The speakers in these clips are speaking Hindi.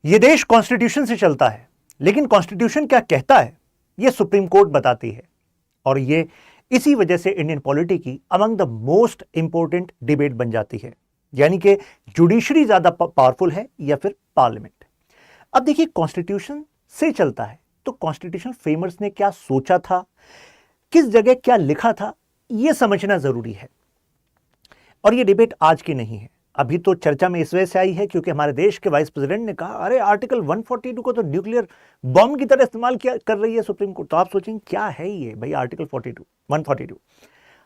ये देश कॉन्स्टिट्यूशन से चलता है, लेकिन कॉन्स्टिट्यूशन क्या कहता है ये सुप्रीम कोर्ट बताती है। और ये इसी वजह से इंडियन पॉलिटी की among the most important debate बन जाती है, यानी कि जुडिशरी ज्यादा पावरफुल है या फिर पार्लियामेंट। अब देखिए, कॉन्स्टिट्यूशन से चलता है तो कॉन्स्टिट्यूशन फ्रेमर्स ने क्या सोचा था, किस जगह क्या लिखा था, यह समझना जरूरी है। और यह डिबेट आज की नहीं है, अभी तो चर्चा में इस वजह से आई है क्योंकि हमारे देश के वाइस प्रेसिडेंट ने कहा अरे आर्टिकल 142 को तो न्यूक्लियर बॉम्ब की तरह इस्तेमाल किया कर रही है सुप्रीम कोर्ट। तो आप सोचेंगे क्या है ये भाई आर्टिकल 142।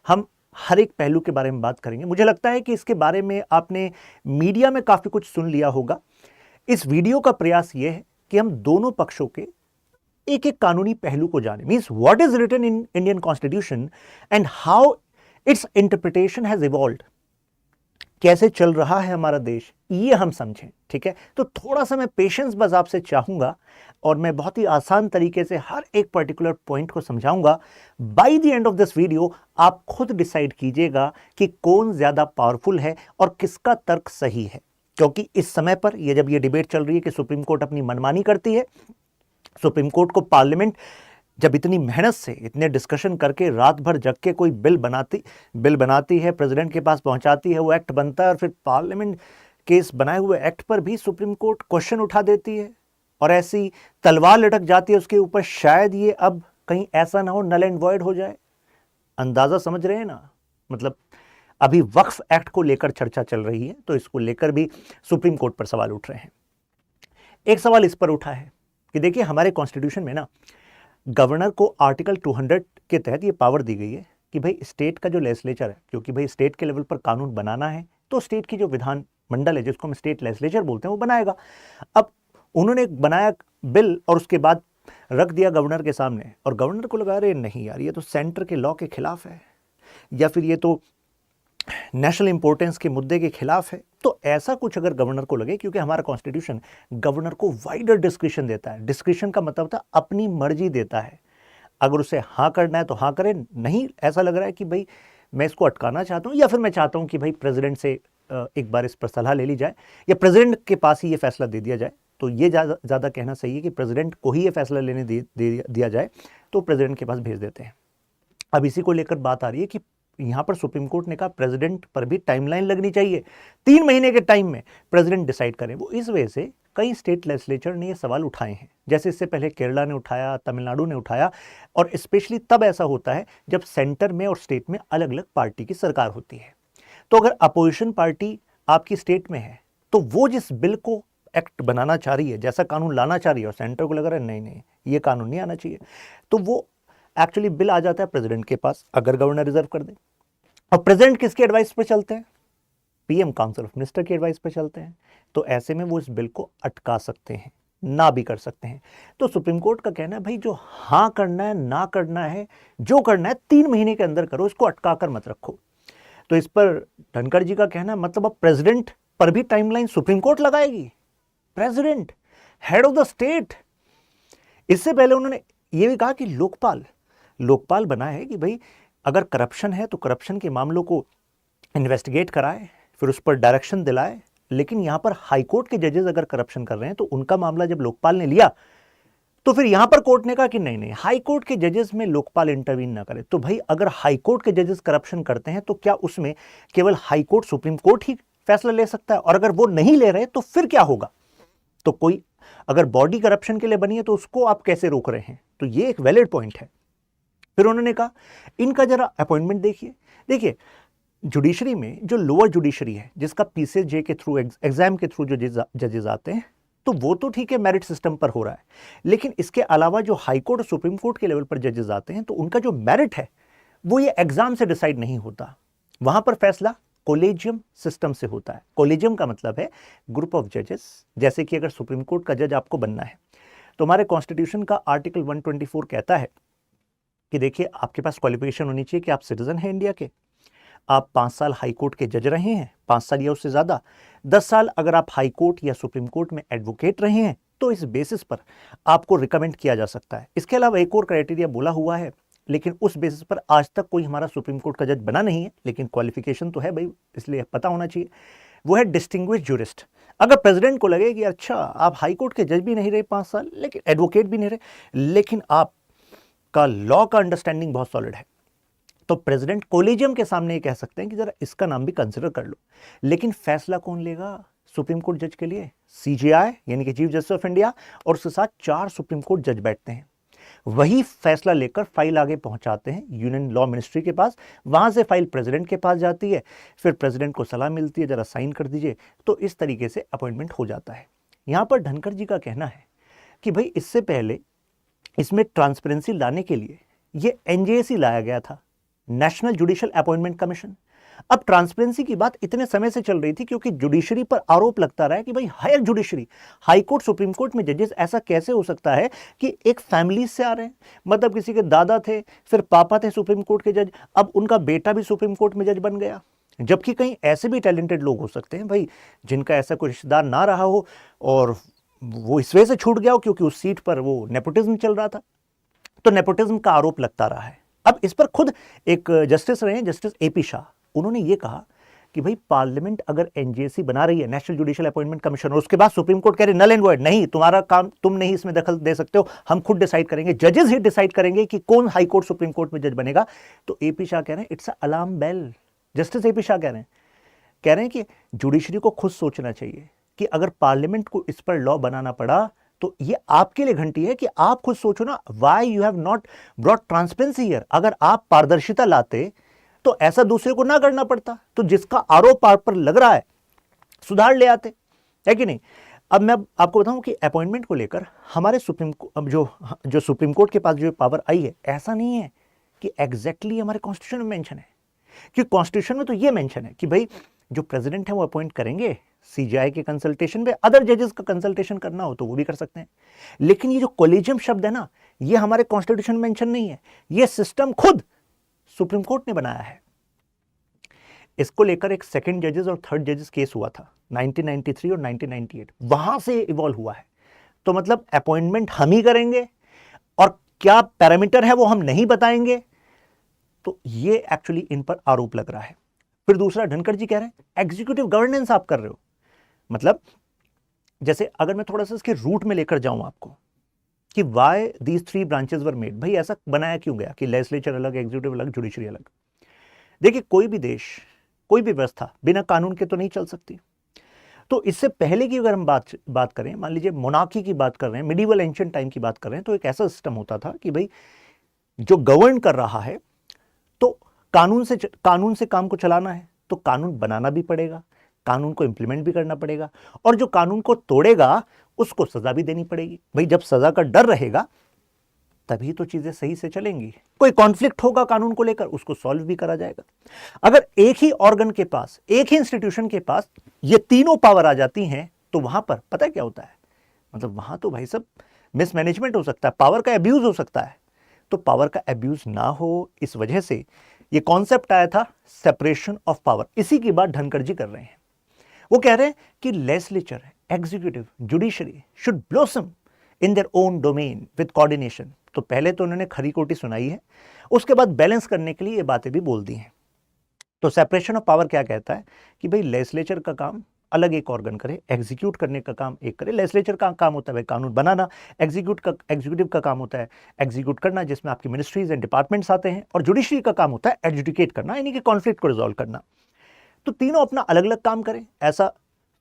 हम हर एक पहलू के बारे में बात करेंगे। मुझे लगता है कि इसके बारे में आपने मीडिया में काफी कुछ सुन लिया होगा। इस वीडियो का प्रयास यह है कि हम दोनों पक्षों के एक एक कानूनी पहलू को जाने, means what is written in Indian constitution and how its interpretation has evolved, कैसे चल रहा है हमारा देश, ये हम समझें। ठीक है, तो थोड़ा सा मैं पेशेंस बस आपसे चाहूंगा और मैं बहुत ही आसान तरीके से हर एक पर्टिकुलर पॉइंट को समझाऊंगा। By the end of this video आप खुद डिसाइड कीजिएगा कि कौन ज्यादा पावरफुल है और किसका तर्क सही है। क्योंकि इस समय पर जब ये डिबेट चल रही है कि सुप्रीम कोर्ट अपनी मनमानी करती है, सुप्रीम कोर्ट को पार्लियामेंट जब इतनी मेहनत से इतने डिस्कशन करके रात भर जग के कोई बिल बनाती है, प्रेसिडेंट के पास पहुंचाती है, वो एक्ट बनता है और फिर पार्लियामेंट के इस बनाए हुए एक्ट पर भी सुप्रीम कोर्ट क्वेश्चन उठा देती है और ऐसी तलवार लटक जाती है उसके ऊपर, शायद ये अब कहीं ऐसा ना हो नल एंड वॉइड हो जाए। अंदाजा समझ रहे हैं ना, मतलब अभी वक्फ एक्ट को लेकर चर्चा चल रही है तो इसको लेकर भी सुप्रीम कोर्ट पर सवाल उठ रहे हैं। एक सवाल इस पर उठा है कि देखिए हमारे कॉन्स्टिट्यूशन में ना गवर्नर को आर्टिकल 200 के तहत ये पावर दी गई है कि भाई स्टेट का जो लेजिस्लेचर है, क्योंकि भाई स्टेट के लेवल पर कानून बनाना है तो स्टेट की जो विधान मंडल है जिसको हम स्टेट लेजिस्लेचर बोलते हैं वो बनाएगा। अब उन्होंने बनाया बिल और उसके बाद रख दिया गवर्नर के सामने और गवर्नर को लगा रहे नहीं यार ये तो सेंटर के लॉ के खिलाफ है या फिर ये तो नेशनल इंपॉर्टेंस के मुद्दे के खिलाफ है। तो ऐसा कुछ अगर गवर्नर को लगे, क्योंकि हमारा कॉन्स्टिट्यूशन गवर्नर को वाइडर डिस्क्रिशन देता है, डिस्क्रिशन का मतलब था अपनी मर्जी देता है, अगर उसे हाँ करना है तो हाँ करे, नहीं ऐसा लग रहा है कि भाई मैं इसको अटकाना चाहता हूं या फिर मैं चाहता हूं कि भाई प्रेसिडेंट से एक बार इस पर सलाह ले ली जाए या प्रेसिडेंट के पास ही ये फैसला दे दिया जाए, तो ये ज़्यादा कहना सही है कि प्रेसिडेंट को ही ये फैसला लेने दिया जाए, तो प्रेसिडेंट के पास भेज देते हैं। अब इसी को लेकर बात आ रही है कि यहां पर सुप्रीम कोर्ट ने कहा प्रेसिडेंट पर भी टाइमलाइन लगनी चाहिए, 3 महीने के टाइम में प्रेसिडेंट डिसाइड करें। वो इस वजह से कई स्टेट लेजिस्लेचर ने ये सवाल उठाए हैं, जैसे इससे पहले केरला ने उठाया, तमिलनाडु ने उठाया, और स्पेशली तब ऐसा होता है जब सेंटर में और स्टेट में अलग अलग पार्टी की सरकार होती है। तो अगर अपोजिशन पार्टी आपकी स्टेट में है तो वो जिस बिल को एक्ट बनाना चाह रही है, जैसा कानून लाना चाह रही है और सेंटर को लग रहा है नहीं ये कानून नहीं आना चाहिए, तो वो एक्चुअली बिल आ जाता है प्रेसिडेंट के पास अगर गवर्नर रिजर्व कर दे। और प्रेसिडेंट किसके एडवाइस पर चलते हैं? पीएम काउंसिल ऑफ मिनिस्टर की एडवाइस पर चलते हैं। तो ऐसे में वो इस बिल को अटका सकते हैं, ना भी कर सकते हैं। तो सुप्रीम कोर्ट का कहना है भाई जो हाँ करना है ना करना है, जो करना है 3 महीने के अंदर करो, इसको अटका कर मत रखो। तो इस पर धनखड़ जी का कहना है मतलब अब प्रेसिडेंट पर भी टाइमलाइन सुप्रीम कोर्ट लगाएगी, president head of the state. इससे पहले उन्होंने ये भी कहा कि लोकपाल बना है कि भाई अगर करप्शन है तो करप्शन के मामलों को इन्वेस्टिगेट कराए, फिर उस पर डायरेक्शन दिलाए। लेकिन यहां पर हाईकोर्ट के जजेस अगर करप्शन कर रहे हैं तो उनका मामला जब लोकपाल ने लिया तो फिर यहां पर कोर्ट ने कहा कि नहीं हाईकोर्ट के जजेस में लोकपाल इंटरवीन ना करे। तो भाई अगर हाईकोर्ट के जजेस करप्शन करते हैं तो क्या उसमें केवल हाईकोर्ट सुप्रीम कोर्ट ही फैसला ले सकता है? और अगर वो नहीं ले रहे तो फिर क्या होगा? तो कोई अगर बॉडी करप्शन के लिए बनी है तो उसको आप कैसे रोक रहे हैं? तो ये एक वैलिड पॉइंट है। फिर उन्होंने कहा इनका जरा अपॉइंटमेंट देखिए जुडिशरी में जो लोअर जुडिशरी है जिसका पीसीजे के थ्रू एग्जाम के थ्रू जो जजेस आते हैं तो वो तो ठीक है मेरिट सिस्टम पर हो रहा है, लेकिन इसके अलावा जो हाई कोर्ट और सुप्रीम कोर्ट के लेवल पर जजेस आते हैं तो उनका जो मेरिट है वो ये एग्जाम से डिसाइड नहीं होता, वहां पर फैसला कोलेजियम सिस्टम से होता है। कोलेजियम का मतलब है ग्रुप ऑफ जजेस। जैसे कि अगर सुप्रीम कोर्ट का जज आपको बनना है तो हमारे कॉन्स्टिट्यूशन का आर्टिकल 124 कहता है कि देखिए आपके पास क्वालिफिकेशन होनी चाहिए कि आप सिटीजन हैं इंडिया के, आप 5 साल हाई कोर्ट के जज रहे हैं, 5 साल या उससे ज्यादा, 10 साल अगर आप हाई कोर्ट या सुप्रीम कोर्ट में एडवोकेट रहे हैं तो इस बेसिस पर आपको रिकमेंड किया जा सकता है। इसके अलावा एक और क्राइटेरिया बोला हुआ है, लेकिन उस बेसिस पर आज तक कोई हमारा सुप्रीम कोर्ट का जज बना नहीं है, लेकिन क्वालिफिकेशन तो है भाई, इसलिए पता होना चाहिए। वो है डिस्टिंग्विश जूरिस्ट। अगर प्रेसिडेंट को लगे कि अच्छा आप हाई कोर्ट के जज भी नहीं रहे 5 साल, लेकिन एडवोकेट भी नहीं रहे, लेकिन आपका लॉ का अंडरस्टैंडिंग बहुत सॉलिड है, तो प्रेसिडेंट कोलिजियम के सामने ये कह सकते हैं कि जरा इसका नाम भी कंसिडर कर लो। लेकिन फैसला कौन लेगा सुप्रीम कोर्ट जज के लिए? सीजेआई यानी कि चीफ जस्टिस ऑफ इंडिया, और उसके साथ 4 सुप्रीम कोर्ट जज बैठते हैं। वही फैसला लेकर फाइल आगे पहुंचाते हैं यूनियन लॉ मिनिस्ट्री के पास, वहां से फाइल प्रेसिडेंट के पास जाती है, फिर प्रेसिडेंट को सलाह मिलती है जरा साइन कर दीजिए, तो इस तरीके से अपॉइंटमेंट हो जाता है। यहां पर धनखड़ जी का कहना है कि भाई इससे पहले इसमें ट्रांसपेरेंसी लाने के लिए ये एनजेएसी लाया गया था, नेशनल जुडिशियल अपॉइंटमेंट कमीशन। अब ट्रांसपेरेंसी की बात इतने समय से चल रही थी क्योंकि जुडिशरी पर आरोप लगता रहा है कि भाई higher judiciary, high court supreme court में जजेस ऐसा कैसे हो सकता है कि एक फैमिली से आ रहे हैं, मतलब किसी के दादा थे, फिर पापा थे सुप्रीम कोर्ट के जज, अब उनका बेटा भी सुप्रीम कोर्ट में जज बन गया। जबकि कहीं ऐसे भी टैलेंटेड लोग हो सकते हैं भाई जिनका ऐसा कोई रिश्तेदार ना रहा हो और वो इस वजह से छूट गया हो क्योंकि उस सीट पर वो नेपोटिज्म चल रहा था, तो नेपोटिज्म का आरोप लगता रहा है। अब इस पर खुद एक जस्टिस रहे हैं, जस्टिस एपी शाह, उन्होंने ये कहा कि भाई पार्लियामेंट अगर एनजेसी बना रही है, नेशनल जुडिशियल अपॉइंटमेंट कमीशन, और उसके बाद सुप्रीम कोर्ट कह रही नल एंड वॉइड, नहीं तुम्हारा काम, तुम नहीं इसमें दखल दे सकते हो, हम खुद डिसाइड करेंगे, जजेस ही डिसाइड करेंगे कि कौन हाई कोर्ट सुप्रीम कोर्ट में जज बनेगा, तो एपी शाह कह रहे हैं it's a alarm bell. Justice AP Shah कह रहे हैं कि जुडिशरी को खुद सोचना चाहिए कि अगर पार्लियामेंट को इस पर लॉ बनाना पड़ा तो ये आपके लिए घंटी है कि आप खुद सोचो ना, why you have not brought transparency here. अगर आप पारदर्शिता लाते तो ऐसा दूसरे को ना करना पड़ता, तो जिसका आरोप आप पर लग रहा है सुधार ले आते, है कि नहीं। अब मैं आपको बताऊं कि अपॉइंटमेंट को लेकर हमारे अब जो सुप्रीम कोर्ट के पास जो पावर आई है, ऐसा नहीं है कि एग्जैक्टली हमारे कॉन्स्टिट्यूशन में मेंशन है, कि कॉन्स्टिट्यूशन में तो ये मेंशन है कि भाई जो प्रेसिडेंट है वो अपॉइंट करेंगे, सीजीआई के कंसल्टेशन में, अदर जजेस का कंसल्टेशन करना हो तो वो भी कर सकते हैं। लेकिन ये जो कोलिजियम शब्द है ना, ये हमारे कॉन्स्टिट्यूशन में मेंशन नहीं है, ये सिस्टम खुद सुप्रीम कोर्ट ने बनाया है। इसको लेकर एक सेकंड जजेस और थर्ड जजेस केस हुआ था 1993 और 1998, वहां से इवॉल्व हुआ है। तो मतलब अपॉइंटमेंट हम ही करेंगे और क्या पैरामीटर है वो हम नहीं बताएंगे, तो ये एक्चुअली इन पर आरोप लग रहा है। फिर दूसरा, धनखड़ जी कह रहे हैं एग्जीक्यूटिव गवर्नेंस आप कर रहे हो, मतलब जैसे अगर मैं थोड़ा सा इसके रूट में लेकर जाऊं आपको कि why these 3 branches were made, भाई ऐसा बनाया क्यों गया कि लेजिस्लेचर अलग, एग्जीक्यूटिव अलग, जुडिशरी अलग। देखिए कोई भी देश, कोई भी व्यवस्था बिना कानून के तो नहीं चल सकती। तो इससे पहले की अगर हम बात करें, मान लीजिए मोनार्की की बात कर रहे हैं, मिडिवल एंशिएंट टाइम की बात कर रहे हैं, तो एक ऐसा सिस्टम होता था कि भाई जो गवर्न कर रहा है तो कानून से काम को चलाना है तो कानून बनाना भी पड़ेगा, कानून को इंप्लीमेंट भी करना पड़ेगा, और जो कानून को तोड़ेगा उसको सजा भी देनी पड़ेगी। भाई जब सजा का डर रहेगा तभी तो चीजें सही से चलेंगी। कोई कॉन्फ्लिक्ट होगा कानून को लेकर, उसको सॉल्व भी करा जाएगा। अगर एक ही ऑर्गन के पास, एक ही इंस्टीट्यूशन के पास ये तीनों पावर आ जाती हैं तो वहां पर पता है क्या होता है, मतलब वहां तो भाई सब मिसमैनेजमेंट हो सकता है, पावर का एब्यूज हो सकता है। तो पावर का एब्यूज ना हो, इस वजह से ये कॉन्सेप्ट आया था सेपरेशन ऑफ पावर। इसी की बात धनखड़ जी कर रहे हैं। वो कह रहे हैं कि legislature, executive, judiciary should blossom in their own domain with coordination. तो पहले तो उन्होंने खरी खोटी सुनाई है, उसके बाद बैलेंस करने के लिए ये बातें भी बोल दी हैं। तो सेपरेशन ऑफ पावर क्या कहता है कि भाई लेजिस्लेचर का काम अलग एक ऑर्गन करे, एग्जीक्यूट करने का काम एक करे। लेजिस्लेचर का काम होता है भाई कानून बनाना, एग्जीक्यूटिव का काम होता है एग्जीक्यूट करना, जिसमें आपकी मिनिस्ट्रीज एंड डिपार्टमेंट्स आते हैं, और जुडिशरी का काम होता है एडजुडिकेट करना, यानी कि कॉन्फ्लिक्ट को रिजॉल्व करना। तो तीनों अपना अलग अलग काम करें, ऐसा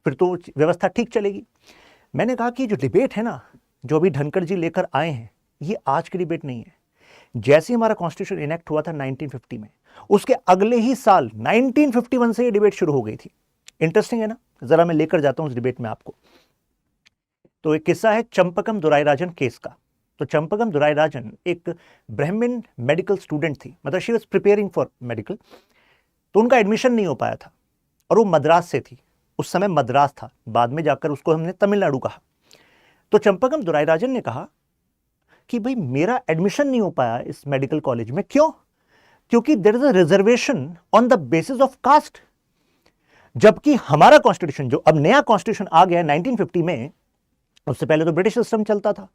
फिर तो व्यवस्था ठीक चलेगी। मैंने कहा कि जो डिबेट है ना, जो अभी धनखड़ जी लेकर आए हैं, ये आज की डिबेट नहीं है। जैसे हमारा कॉन्स्टिट्यूशन इनेक्ट हुआ था 1950 में, उसके अगले ही साल 1951 से ये डिबेट शुरू हो गई थी। इंटरेस्टिंग है ना, जरा मैं लेकर जाता हूं उस डिबेट में आपको। तो एक किस्सा है चंपकम दुराईराजन केस का। तो चंपकम दुराईराजन एक ब्राह्मण मेडिकल स्टूडेंट थी, मतलब she was preparing for medical. तो उनका एडमिशन नहीं हो पाया था और वो मद्रास से थी, उस समय मद्रास था, बाद में जाकर उसको हमने तमिलनाडु कहा। तो चंपकम दुराईराजन ने कहा कि भाई मेरा एडमिशन नहीं हो पाया इस मेडिकल कॉलेज में, क्यों? क्योंकि there is a reservation on the basis of caste. जबकि हमारा कॉन्स्टिट्यूशन, जो अब नया कॉन्स्टिट्यूशन आ गया है 1950 में, उससे पहले तो ब्रिटिश सिस्टम चलता था,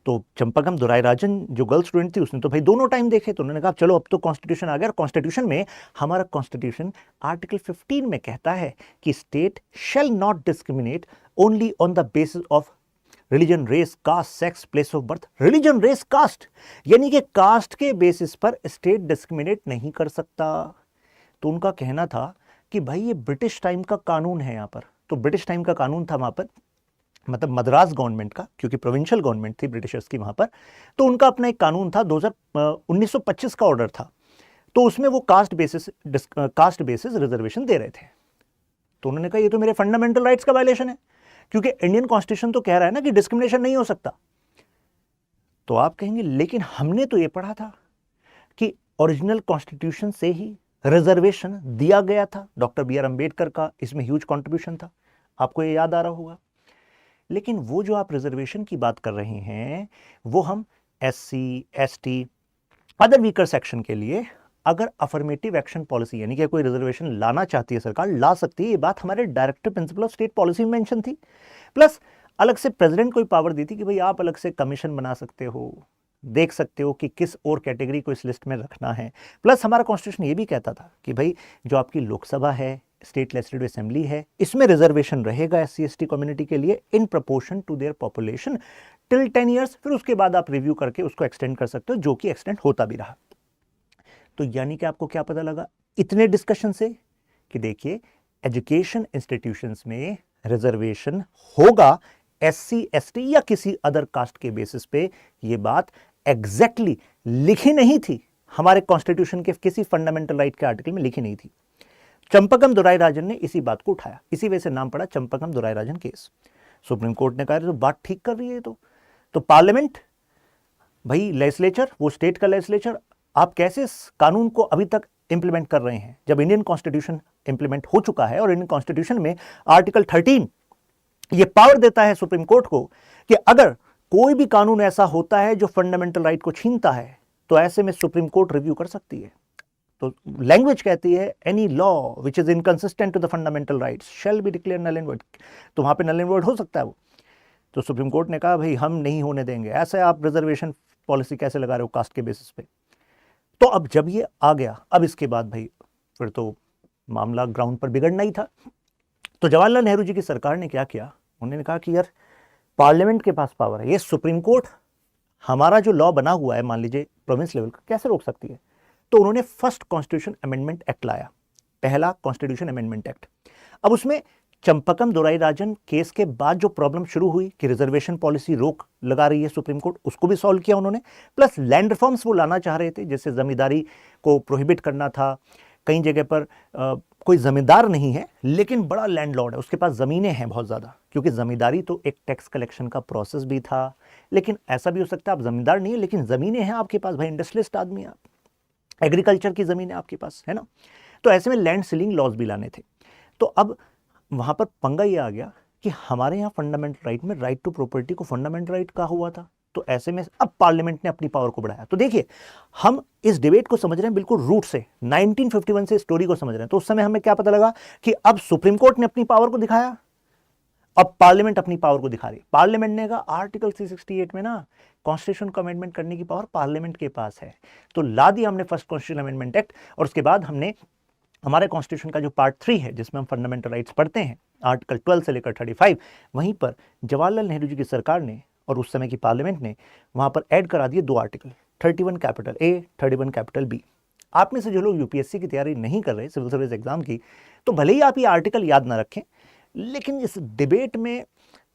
तो चंपाकम दुराईराजन जो गर्ल स्टूडेंट थी उसने तो भाई दोनों टाइम देखे, तो उन्होंने कहा चलो अब तो कॉन्स्टिट्यूशन आ गया, और कॉन्स्टिट्यूशन में हमारा कॉन्स्टिट्यूशन आर्टिकल 15 में कहता है कि state shall not discriminate only on the basis of religion, race, caste, sex, place of birth. Religion, race, caste, यानी कि कास्ट के बेसिस पर स्टेट डिस्क्रिमिनेट नहीं कर सकता। तो उनका कहना था कि भाई ये ब्रिटिश टाइम का कानून है यहाँ पर। तो ब्रिटिश टाइम का कानून था वहाँ पर, मतलब मद्रास गवर्नमेंट का, क्योंकि प्रोविंशियल गवर्नमेंट थी ब्रिटिशर्स की वहाँ पर, तो उनका अपना एक कानून था 1925 का ऑर्डर था, तो उसमें वो कास्ट बेसिस रिजर्वेशन दे रहे थे। तो उन्होंने कहा ये तो मेरे फंडामेंटल राइट्स का वायलेशन है, क्योंकि इंडियन कॉन्स्टिट्यूशन तो कह रहा है ना कि डिस्क्रिमिनेशन नहीं हो सकता। तो आप कहेंगे लेकिन हमने तो ये पढ़ा था कि ओरिजिनल कॉन्स्टिट्यूशन से ही रिजर्वेशन दिया गया था, डॉक्टर बी आर अम्बेडकर का इसमें ह्यूज कॉन्ट्रीब्यूशन था, आपको ये याद आ रहा होगा। लेकिन वो जो आप रिजर्वेशन की बात कर रहे हैं वो हम SC, ST, other weaker section के लिए अगर अफर्मेटिव एक्शन पॉलिसी यानी कि कोई रिजर्वेशन लाना चाहती है सरकार, ला सकती है। ये बात हमारे directive principle of state policy में मेंशन थी। प्लस अलग से प्रेसिडेंट को पावर दी थी कि भाई आप अलग से कमीशन बना सकते हो, देख सकते हो कि किस और कैटेगरी को इस लिस्ट में रखना है। प्लस हमारा कॉन्स्टिट्यूशन ये भी कहता था कि भाई जो आपकी लोकसभा है, स्टेट लेजिस्लेटिव असेंबली है, इसमें रिजर्वेशन रहेगा SC, ST कम्युनिटी के लिए in proportion to their population till 10 years. फिर उसके बाद आप रिव्यू करके उसको एक्सटेंड कर सकते हो, जो कि एक्सटेंड होता भी रहा। तो यानी कि आपको क्या पता लगा इतने डिस्कशन से कि देखिए एजुकेशन इंस्टीट्यूशंस में रिजर्वेशन होगा SC, ST या किसी अदर कास्ट के बेसिस पे। ये बात एग्जैक्टली लिखी नहीं थी हमारे कॉन्स्टिट्यूशन के किसी फंडामेंटल राइट के आर्टिकल में, लिखी नहीं थी। चंपाकम दुराईराजन ने इसी बात को उठाया, इसी वजह से नाम पड़ा चंपाकम दुराईराजन केस। सुप्रीम कोर्ट ने कहा तो बात ठीक कर रही है। तो पार्लियामेंट, भाई लेजिस्लेचर, वो स्टेट का लेजिस्लेचर, आप कैसे इस कानून को अभी तक इंप्लीमेंट कर रहे हैं जब इंडियन कॉन्स्टिट्यूशन इंप्लीमेंट हो चुका है। और इंडियन कॉन्स्टिट्यूशन में आर्टिकल 13 ये पावर देता है सुप्रीम कोर्ट को कि अगर कोई भी कानून ऐसा होता है जो फंडामेंटल राइट को छीनता है तो ऐसे में सुप्रीम कोर्ट रिव्यू कर सकती है। तो लैंग्वेज कहती है any law which is inconsistent to the fundamental rights shall be declare null and void. तो वहां पे नल एंड वॉइड हो सकता है वो। तो सुप्रीम कोर्ट ने कहा भाई हम नहीं होने देंगे, ऐसे आप रिजर्वेशन पॉलिसी कैसे लगा रहे हो कास्ट के बेसिस पे। तो अब जब ये आ गया, अब इसके बाद भाई फिर तो मामला ग्राउंड पर बिगड़ना ही था। तो जवाहरलाल नेहरू जी की सरकार ने क्या किया, उन्होंने कहा कि यार पार्लियामेंट के पास पावर है, ये सुप्रीम कोर्ट हमारा जो लॉ बना हुआ है मान लीजिए प्रोविंस लेवल का कैसे रोक सकती है। तो उन्होंने फर्स्ट कॉन्स्टिट्यूशन अमेंडमेंट एक्ट लाया, पहला कॉन्स्टिट्यूशन अमेंडमेंट एक्ट। अब उसमें चंपाकम दुराईराजन केस के बाद जो प्रॉब्लम शुरू हुई कि रिजर्वेशन पॉलिसी रोक लगा रही है सुप्रीम कोर्ट, उसको भी सॉल्व किया उन्होंने। प्लस लैंड रिफॉर्म्स वो लाना चाह रहे थे, जैसे जमींदारी को प्रोहिबिट करना था। कई जगह पर कोई जमींदार नहीं है लेकिन बड़ा लैंडलॉर्ड है, उसके पास ज़मीनें हैं बहुत ज़्यादा, क्योंकि ज़मींदारी तो एक टैक्स कलेक्शन का प्रोसेस भी था। लेकिन ऐसा भी हो सकता है आप जमींदार नहीं है लेकिन ज़मीनें हैं आपके पास, भाई इंडस्ट्रियलिस्ट आदमी है आप, एग्रीकल्चर की ज़मीन है आपके पास, है ना। तो ऐसे में लैंड सीलिंग लॉज भी लाने थे। तो अब वहाँ पर पंगा ये आ गया कि हमारे यहाँ फंडामेंटल राइट में राइट टू प्रॉपर्टी को फंडामेंटल राइट कहा हुआ था। तो ऐसे में अब पार्लियामेंट ने अपनी पावर को बढ़ाया। तो देखिए हम इस डिबेट को समझ रहे हैं बिल्कुल रूट से, 1951 से स्टोरी को समझ रहे हैं। तो उस समय हमें क्या पता लगा कि अब सुप्रीम कोर्ट ने अपनी पावर को दिखाया, अब पार्लियामेंट अपनी पावर को दिखा रही है। पार्लियामेंट ने कहा आर्टिकल 368 में ना कॉन्स्टिट्यूशन को अमेंडमेंट करने की पावर पार्लियामेंट के पास है। तो ला दिया हमने फर्स्ट कॉन्स्टिट्यूशन अमेंडमेंट एक्ट, और उसके बाद हमने हमारे कॉन्स्टिट्यूशन का जो पार्ट 3 है जिसमें हम फंडामेंटल राइट्स पढ़ते हैं, आर्टिकल 12 से लेकर 35, वहीं पर जवाहरलाल नेहरू जी की सरकार ने और उस समय की पार्लियामेंट ने वहां पर ऐड करा दिए 2 article, 31 capital A, 31 capital B। आप में से जो लोग यूपीएससी की तैयारी नहीं कर रहे, सिविल सर्विस एग्जाम की, तो भले ही आप ये आर्टिकल याद ना रखें, लेकिन इस डिबेट में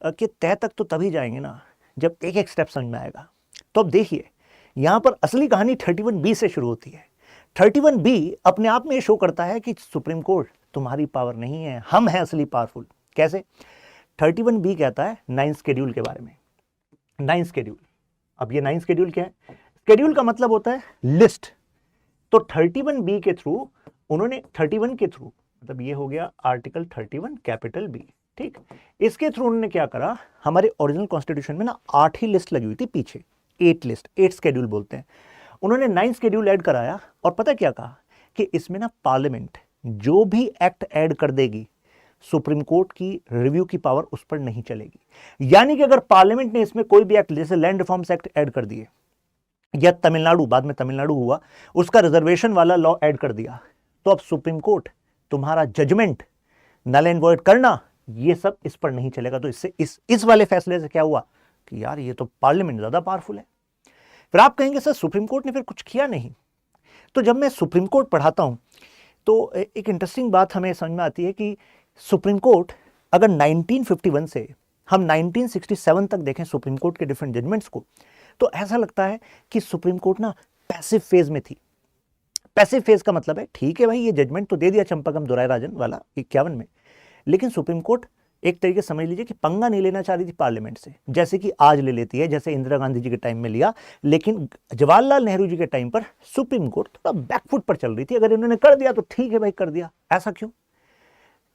के तह तक तो तभी जाएंगे ना जब एक एक स्टेप समझ में आएगा। तो अब देखिए यहाँ पर असली कहानी 31B से शुरू होती है। 31B अपने आप में शो करता है कि सुप्रीम कोर्ट तुम्हारी पावर नहीं है, हम हैं असली पावरफुल। कैसे? 31B कहता है 9th शेड्यूल के बारे में। 9th शेड्यूल, अब ये 9th शेड्यूल क्या है? शेड्यूल का मतलब होता है लिस्ट। तो 31B के थ्रू उन्होंने 31 के थ्रू, मतलब ये हो गया आर्टिकल 31 कैपिटल B, ठीक। इसके थ्रू उन्होंने क्या करा, हमारे ओरिजिनल कॉन्स्टिट्यूशन में ना 8 ही लिस्ट लगी हुई थी पीछे, 8 लिस्ट, 8 शेड्यूल बोलते हैं। उन्होंने 9th शेड्यूल ऐड कराया और पता क्या कहा कि इसमें ना पार्लियामेंट जो भी एक्ट ऐड कर देगी सुप्रीम कोर्ट की रिव्यू की पावर उस पर नहीं चलेगी। यानी कि अगर पार्लियामेंट ने इसमें कोई भी एक्ट, जैसे लैंड रिफॉर्म्स एक्ट ऐड कर दिए, या तमिलनाडु, बाद में तमिलनाडु हुआ, उसका रिजर्वेशन वाला लॉ ऐड कर दिया, तो अब सुप्रीम कोर्ट तुम्हारा जजमेंट नल एंड वॉइड करना, ये सब इस पर नहीं चलेगा। तो इससे इस वाले फैसले से क्या हुआ कि यार ये तो पार्लियामेंट ज्यादा पावरफुल है। फिर आप कहेंगे सर सुप्रीम कोर्ट ने फिर कुछ किया नहीं। तो जब मैं सुप्रीम कोर्ट पढ़ाता हूं तो एक इंटरेस्टिंग बात हमें समझ में आती है कि सुप्रीम कोर्ट अगर 1951 से हम 1967 तक देखें सुप्रीम कोर्ट के डिफरेंट जजमेंट्स को, तो ऐसा लगता है कि सुप्रीम कोर्ट ना पैसिव फेज में थी। पैसिव फेज का मतलब है ठीक है भाई ये जजमेंट तो दे दिया चंपाकम दुराई राजन वाला 51 में, लेकिन सुप्रीम कोर्ट एक तरीके समझ लीजिए कि पंगा नहीं लेना चाह रही थी पार्लियामेंट से, जैसे कि आज ले लेती है, जैसे इंदिरा गांधी जी के टाइम में लिया। लेकिन जवाहरलाल नेहरू जी के टाइम पर सुप्रीम कोर्ट थोड़ा बैकफुट पर चल रही थी, अगर इन्होंने कर दिया तो ठीक है भाई कर दिया। ऐसा क्यों?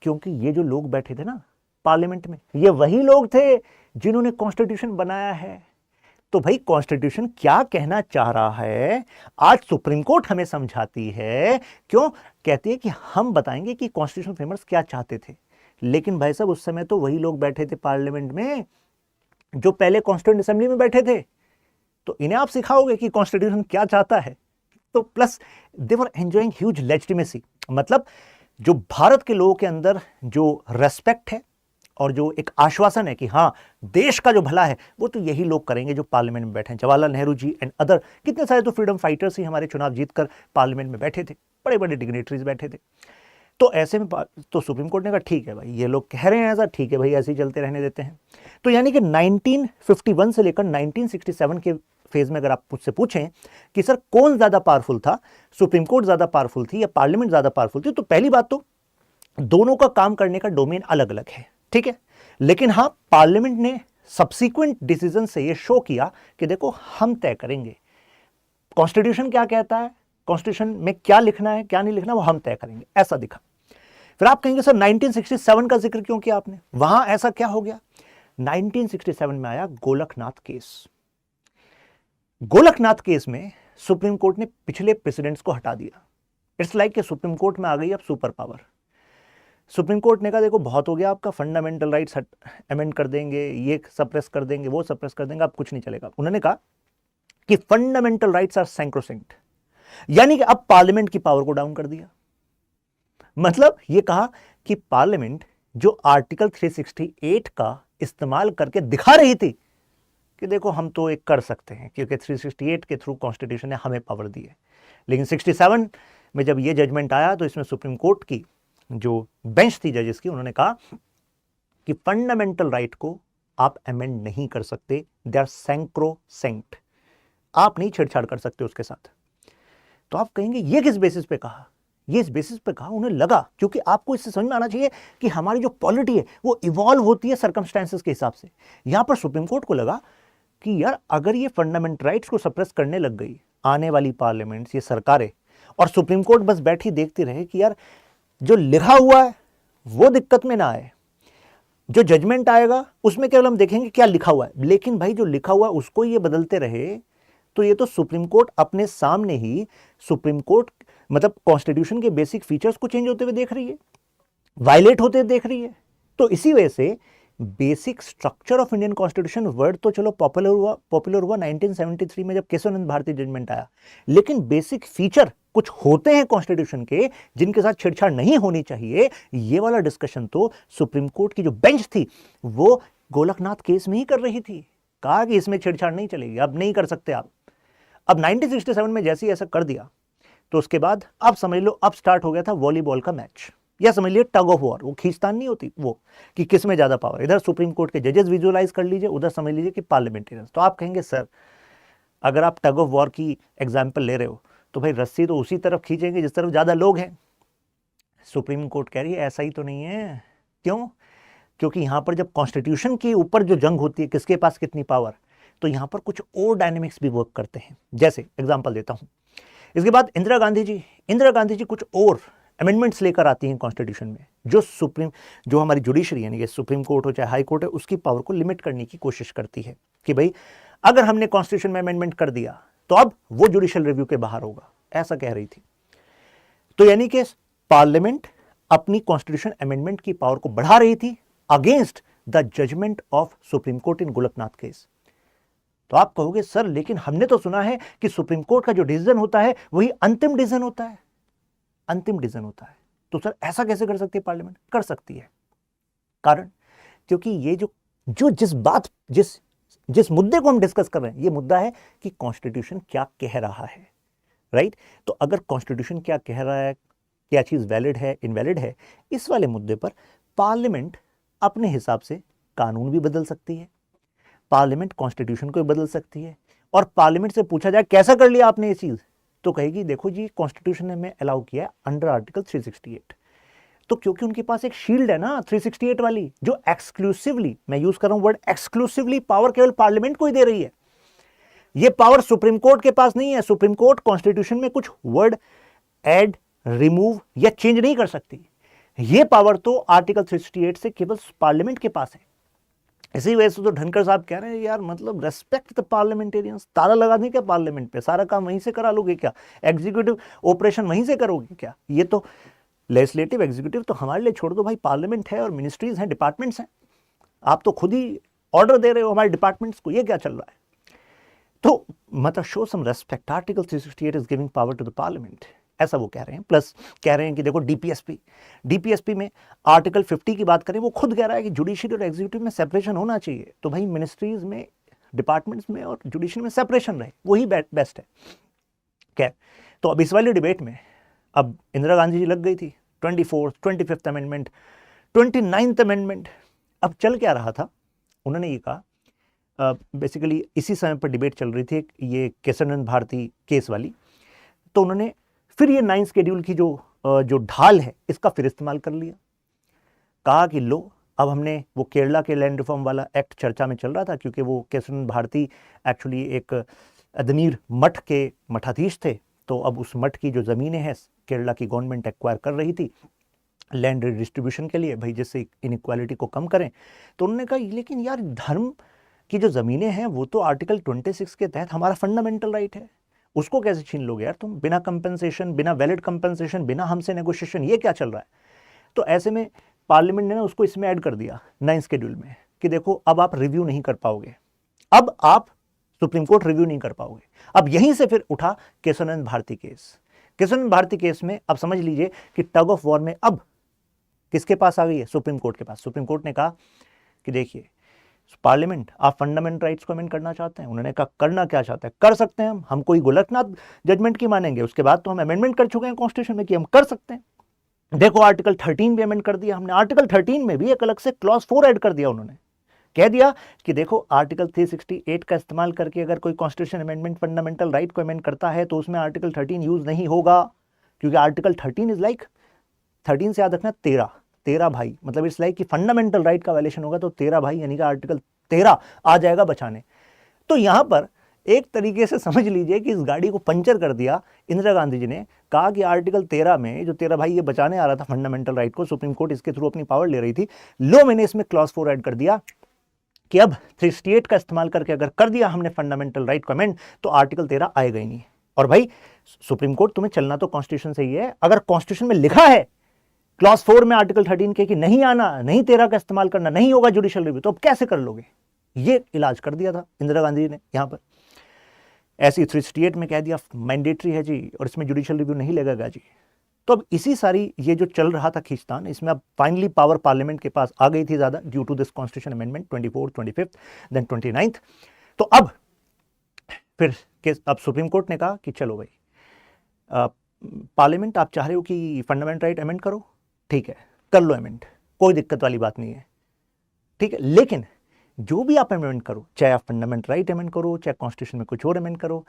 क्योंकि ये जो लोग बैठे थे ना पार्लियामेंट में, ये वही लोग थे जिन्होंने कॉन्स्टिट्यूशन बनाया है। तो भाई कॉन्स्टिट्यूशन क्या कहना चाह रहा है आज सुप्रीम कोर्ट हमें समझाती है। क्यों? कहती है कि हम बताएंगे कि कॉन्स्टिट्यूशन फ्रेमर्स क्या चाहते थे। लेकिन भाई साहब उस समय तो वही लोग बैठे थे पार्लियामेंट में जो पहले कॉन्स्टिट्यूंट असेंबली में बैठे थे, तो इन्हें आप सिखाओगे कि कॉन्स्टिट्यूशन क्या चाहता है। तो प्लस दे वर एंजॉयिंग ह्यूज लेजिटिमेसी, मतलब जो भारत के लोगों के अंदर जो रेस्पेक्ट है और जो एक आश्वासन है कि हाँ देश का जो भला है वो तो यही लोग करेंगे जो पार्लियामेंट में बैठे हैं। जवाहरलाल नेहरू जी एंड अदर कितने सारे तो फ्रीडम फाइटर्स ही हमारे चुनाव जीतकर पार्लियामेंट में बैठे थे, बड़े बड़े डिग्नेटरीज बैठे थे। तो ऐसे में तो सुप्रीम कोर्ट ने कहा ठीक है भाई ये लोग कह रहे हैं ऐसा, ठीक है भाई ऐसे ही चलते रहने देते हैं। तो यानी कि 1951 से लेकर 1967 के फेज में अगर आप मुझसे पूछें कि सर कौन ज्यादा पावरफुल था, सुप्रीम कोर्ट ज्यादा पावरफुल थी या पार्लियामेंट ज्यादा पावरफुल थी, तो पहली बात तो दोनों का काम करने का डोमेन अलग अलग है, ठीक है। लेकिन हाँ पार्लियामेंट ने सब्सिक्वेंट डिसीजन से ये शो किया कि देखो हम तय करेंगे कॉन्स्टिट्यूशन क्या कहता है, कॉन्स्टिट्यूशन में क्या लिखना है क्या नहीं लिखना वो हम तय करेंगे, ऐसा दिखा। फिर आप कहेंगे सर 1967 का जिक्र क्यों किया आपने, वहां ऐसा क्या हो गया? 1967 में आया गोलकनाथ केस। गोलकनाथ केस में सुप्रीम कोर्ट ने पिछले प्रेसिडेंट्स को हटा दिया। इट्स लाइक कि सुप्रीम कोर्ट में आ गई अब सुपर पावर। सुप्रीम कोर्ट ने कहा देखो बहुत हो गया आपका, फंडामेंटल राइट्स अमेंड कर देंगे, ये सप्रेस कर देंगे, वो सप्रेस कर देंगे, अब कुछ नहीं चलेगा। उन्होंने कहा कि फंडामेंटल राइट्स आर सैंक्रोसेंक्ट, यानी कि अब पार्लियामेंट की पावर को डाउन कर दिया। मतलब ये कहा कि पार्लियामेंट जो आर्टिकल 368 का इस्तेमाल करके दिखा रही थी कि देखो हम तो एक कर सकते हैं क्योंकि 368 के थ्रू कॉन्स्टिट्यूशन ने हमें पावर दी है, लेकिन 67 में जब ये जजमेंट आया तो इसमें सुप्रीम कोर्ट की जो बेंच थी जजेस की, उन्होंने कहा कि फंडामेंटल राइट को आप अमेंड नहीं कर सकते, दे आर सैंक्रोसेंक्ट, आप नहीं छेड़छाड़ कर सकते उसके साथ। तो आप कहेंगे ये किस बेसिस पे कहा? ये इस बेसिस पे कहा उन्हें लगा, क्योंकि आपको इससे समझ में आना चाहिए कि हमारी जो पॉलिटी है वो इवॉल्व होती है सर्कमस्टेंसेस के हिसाब से। यहां पर सुप्रीम कोर्ट को लगा कि यार अगर ये फंडामेंटल राइट्स को सप्रेस करने लग गई आने वाली पार्लियामेंट्स, ये सरकारें, और सुप्रीम कोर्ट बस बैठी देखती रहे कि यार जो लिखा हुआ है वो दिक्कत में ना आए, जो जजमेंट आएगा उसमें केवल हम देखेंगे क्या लिखा हुआ है, लेकिन भाई जो लिखा हुआ है उसको ये बदलते रहे, तो ये तो सुप्रीम कोर्ट अपने सामने ही सुप्रीम कोर्ट मतलब कॉन्स्टिट्यूशन के बेसिक फीचर्स को चेंज होते हुए देख रही है, वायलेट होते हुए देख रही है। तो इसी वजह से basic structure of Indian constitution word तो चलो पॉपुलर हुआ 1973 में जब केशवानंद भारती जजमेंट आया, लेकिन बेसिक फीचर कुछ होते हैं कॉन्स्टिट्यूशन के जिनके साथ छेड़छाड़ नहीं होनी चाहिए, ये वाला डिस्कशन तो सुप्रीम कोर्ट की जो बेंच थी वो गोलकनाथ केस में ही कर रही थी। कहा कि इसमें छेड़छाड़ नहीं चलेगी, अब नहीं कर सकते आप। अब 1967 में जैसे ही ऐसा कर दिया तो उसके बाद अब समझ लो अब स्टार्ट हो गया था वॉलीबॉल का मैच, या समझ लिया टग ऑफ वॉर, वो खींचतान नहीं होती वो कि किस में ज्यादा पावर, इधर सुप्रीम कोर्ट के जजेस विजुअलाइज कर लीजिए, उधर समझ लीजिए कि पार्लियामेंटेरियंस। तो आप कहेंगे सर अगर आप टग ऑफ वॉर की एग्जाम्पल ले रहे हो तो भाई रस्सी तो उसी तरफ खींचेंगे जिस तरफ ज्यादा लोग हैं। सुप्रीम कोर्ट कह रही है ऐसा ही तो नहीं है। क्यों? क्योंकि यहां पर जब कॉन्स्टिट्यूशन के ऊपर जो जंग होती है किसके पास कितनी पावर, तो यहां पर कुछ और डायनेमिक्स भी वर्क करते हैं। जैसे एग्जांपल देता हूं, इसके बाद इंदिरा गांधी जी कुछ और अमेंडमेंट्स लेकर आती हैं कॉन्स्टिट्यूशन में, जो हमारी जुडिशरी यानी कि सुप्रीम कोर्ट हो चाहे हाई कोर्ट है उसकी पावर को लिमिट करने की कोशिश करती है कि भाई अगर हमने कॉन्स्टिट्यूशन में अमेंडमेंट कर दिया तो अब वो जुडिशियल रिव्यू के बाहर होगा, ऐसा कह रही थी। तो यानी कि पार्लियामेंट अपनी कॉन्स्टिट्यूशन अमेंडमेंट की पावर को बढ़ा रही थी against the judgement of supreme court in Golaknath case. तो आप कहोगे सर लेकिन हमने तो सुना है कि सुप्रीम कोर्ट का जो डिसीजन होता है वही अंतिम डिसीजन होता है, अंतिम डिसीजन होता है। तो सर ऐसा कैसे कर सकती है पार्लियामेंट? कर सकती है, कारण क्योंकि ये जो जिस मुद्दे को हम डिस्कस कर रहे हैं, ये मुद्दा है कि कॉन्स्टिट्यूशन क्या कह रहा है, राइट? तो अगर कॉन्स्टिट्यूशन क्या कह रहा है, क्या चीज वैलिड है, इनवैलिड है, इस वाले मुद्दे पर पार्लियामेंट अपने हिसाब से कानून भी बदल सकती है, पार्लियामेंट कॉन्स्टिट्यूशन को भी बदल सकती है। और पार्लियामेंट से पूछा जाए कैसा कर लिया आपने ये चीज, तो कहेगी देखो जी कॉन्स्टिट्यूशन ने हमें अलाउ किया अंडर आर्टिकल 368। तो क्योंकि उनके पास एक शील्ड है ना 368 वाली, जो एक्सक्लूसिवली, मैं यूज कर रहा हूं वर्ड एक्सक्लूसिवली, पावर केवल पार्लियामेंट को ही दे रही है। ये पावर सुप्रीम कोर्ट के पास नहीं है। सुप्रीम कोर्ट कॉन्स्टिट्यूशन में कुछ वर्ड ऐड, रिमूव या चेंज नहीं कर सकती। ये पावर तो आर्टिकल 368 से केवल पार्लियामेंट के पास है। इसी वजह से तो धनखड़ साहब कह रहे हैं यार मतलब रेस्पेक्ट द पार्लियामेंटेरियंस, ताला लगा दें क्या पार्लियामेंट पे, सारा काम वहीं से करा लोगे क्या, एग्जीक्यूटिव ऑपरेशन वहीं से करोगे क्या, ये तो लेजिस्लेटिव एग्जीक्यूटिव तो हमारे लिए छोड़ दो भाई, पार्लियामेंट है और मिनिस्ट्रीज हैं, डिपार्टमेंट्स हैं, आप तो खुद ही ऑर्डर दे रहे हो हमारे डिपार्टमेंट्स को, ये क्या चल रहा है? तो मतलब show some respect, article 368 is giving power to the parliament, ऐसा वो कह रहे हैं। प्लस कह रहे हैं कि देखो डीपीएसपी में आर्टिकल 50 की बात करें, वो खुद कह रहा है कि जुडिशरी और एग्जीक्यूटिव में सेपरेशन होना चाहिए। तो भाई मिनिस्ट्रीज में, डिपार्टमेंट्स में और जुडिशरी में सेपरेशन रहे, वही बेस्ट है। क्या तो अब इस वाली डिबेट में अब इंदिरा गांधी जी लग गई थी, 24th 25th amendment, 29th amendment. अब चल क्या रहा था, उन्होंने ये कहा, बेसिकली इसी समय पर डिबेट चल रही थी ये केशवानंद भारती केस वाली, तो उन्होंने फिर ये 9 शेड्यूल की जो ढाल है इसका फिर इस्तेमाल कर लिया। कहा कि लो अब हमने वो केरला के लैंड रिफॉर्म वाला एक्ट चर्चा में चल रहा था, क्योंकि वो केशवानंद भारती एक्चुअली एक अदनीर मठ के मठाधीश थे, तो अब उस मठ की जो ज़मीनें हैं केरला की गवर्नमेंट एक्वायर कर रही थी लैंड रिडिस्ट्रीब्यूशन के लिए, भाई जिससे इनइक्वालिटी को कम करें। तो उन्होंने कहा लेकिन यार धर्म की जो ज़मीनें हैं वो तो आर्टिकल 26 के तहत हमारा फंडामेंटल राइट है, उसको कैसे छीन लोगे यार तुम, बिना कंपनसेशन, बिना वैलिड कंपनसेशन, बिना हमसे नेगोशिएशन, ये क्या चल रहा है? तो ऐसे में पार्लियामेंट ने ना उसको इसमें ऐड कर दिया 9 शेड्यूल में कि देखो अब आप रिव्यू नहीं कर पाओगे, अब आप सुप्रीम कोर्ट रिव्यू नहीं कर पाओगे। अब यहीं से फिर उठा केशवानंद भारती केस। केशवानंद भारती केस में अब समझ लीजिए कि टग ऑफ वॉर में अब किसके पास आ गई है? सुप्रीम कोर्ट के पास। सुप्रीम कोर्ट ने कहा कि देखिए पार्लियामेंट आप फंडामेंटल राइट्स को अमेंड करना चाहते हैं, उन्होंने कहा करना क्या चाहते हैं, कर सकते हैं हम कोई गोलकनाथ जजमेंट की मानेंगे, उसके बाद तो हम अमेंडमेंट कर चुके हैं कॉन्स्टिट्यूशन में कि हम कर सकते हैं। देखो आर्टिकल 13 भी अमेंड कर दिया हमने, आर्टिकल 13 में भी एक अलग से क्लॉज 4 ऐड कर दिया, उन्होंने कह दिया कि देखो आर्टिकल 368 का इस्तेमाल करके अगर कोई कॉन्स्टिट्यूशन अमेंडमेंट फंडामेंटल राइट को अमेंड करता है तो उसमें आर्टिकल 13 यूज नहीं होगा, क्योंकि आर्टिकल 13 इज लाइक 13 से याद रखना 13 भाई, मतलब इट्स लाइक कि फंडामेंटल राइट का वायलेशन होगा तो 13 भाई यानी कि आर्टिकल 13 आ जाएगा बचाने। तो यहां पर एक तरीके से समझ लीजिए कि इस गाड़ी को पंचर कर दिया इंदिरा गांधी जी ने। कहा कि आर्टिकल 13 में जो 13 भाई ये बचाने आ रहा था फंडामेंटल राइट को, सुप्रीम कोर्ट इसके थ्रू अपनी पावर ले रही थी, लो मैंने इसमें क्लॉज 4 ऐड कर दिया कि अब 368 का इस्तेमाल करके अगर कर दिया हमने फंडामेंटल राइट को अमेंड तो आर्टिकल 13 आएगा ही नहीं। और भाई सुप्रीम कोर्ट तुम्हें चलना तो कॉन्स्टिट्यूशन से ही है, अगर कॉन्स्टिट्यूशन में लिखा है क्लॉज 4 में आर्टिकल 13 के कि नहीं आना, नहीं 13 का इस्तेमाल करना, नहीं होगा जुडिशियल रिव्यू, तो अब कैसे कर लोगे? ये इलाज कर दिया था इंदिरा गांधी जी ने यहां पर। ऐसी 368 में कह दिया मैंडेटरी है जी और इसमें जुडिशियल रिव्यू नहीं लगेगा जी। तो अब इसी सारी ये जो चल रहा था खींचतान, इसमें अब फाइनली पावर पार्लियामेंट के पास आ गई थी ज्यादा due to this constitution amendment 24, 25 then 29th। तो अब फिर अब सुप्रीम कोर्ट ने कहा कि चलो भाई पार्लियामेंट आप चाह रहे हो कि फंडामेंटल राइट अमेंड करो, ठीक है कर लो अमेंड, कोई दिक्कत वाली बात नहीं है, ठीक है, लेकिन जो भी आप अमेंड करो, चाहे आप फंडामेंटल राइट अमेंड करो, चाहे कॉन्स्टिट्यूशन में कुछ और अमेंड करो,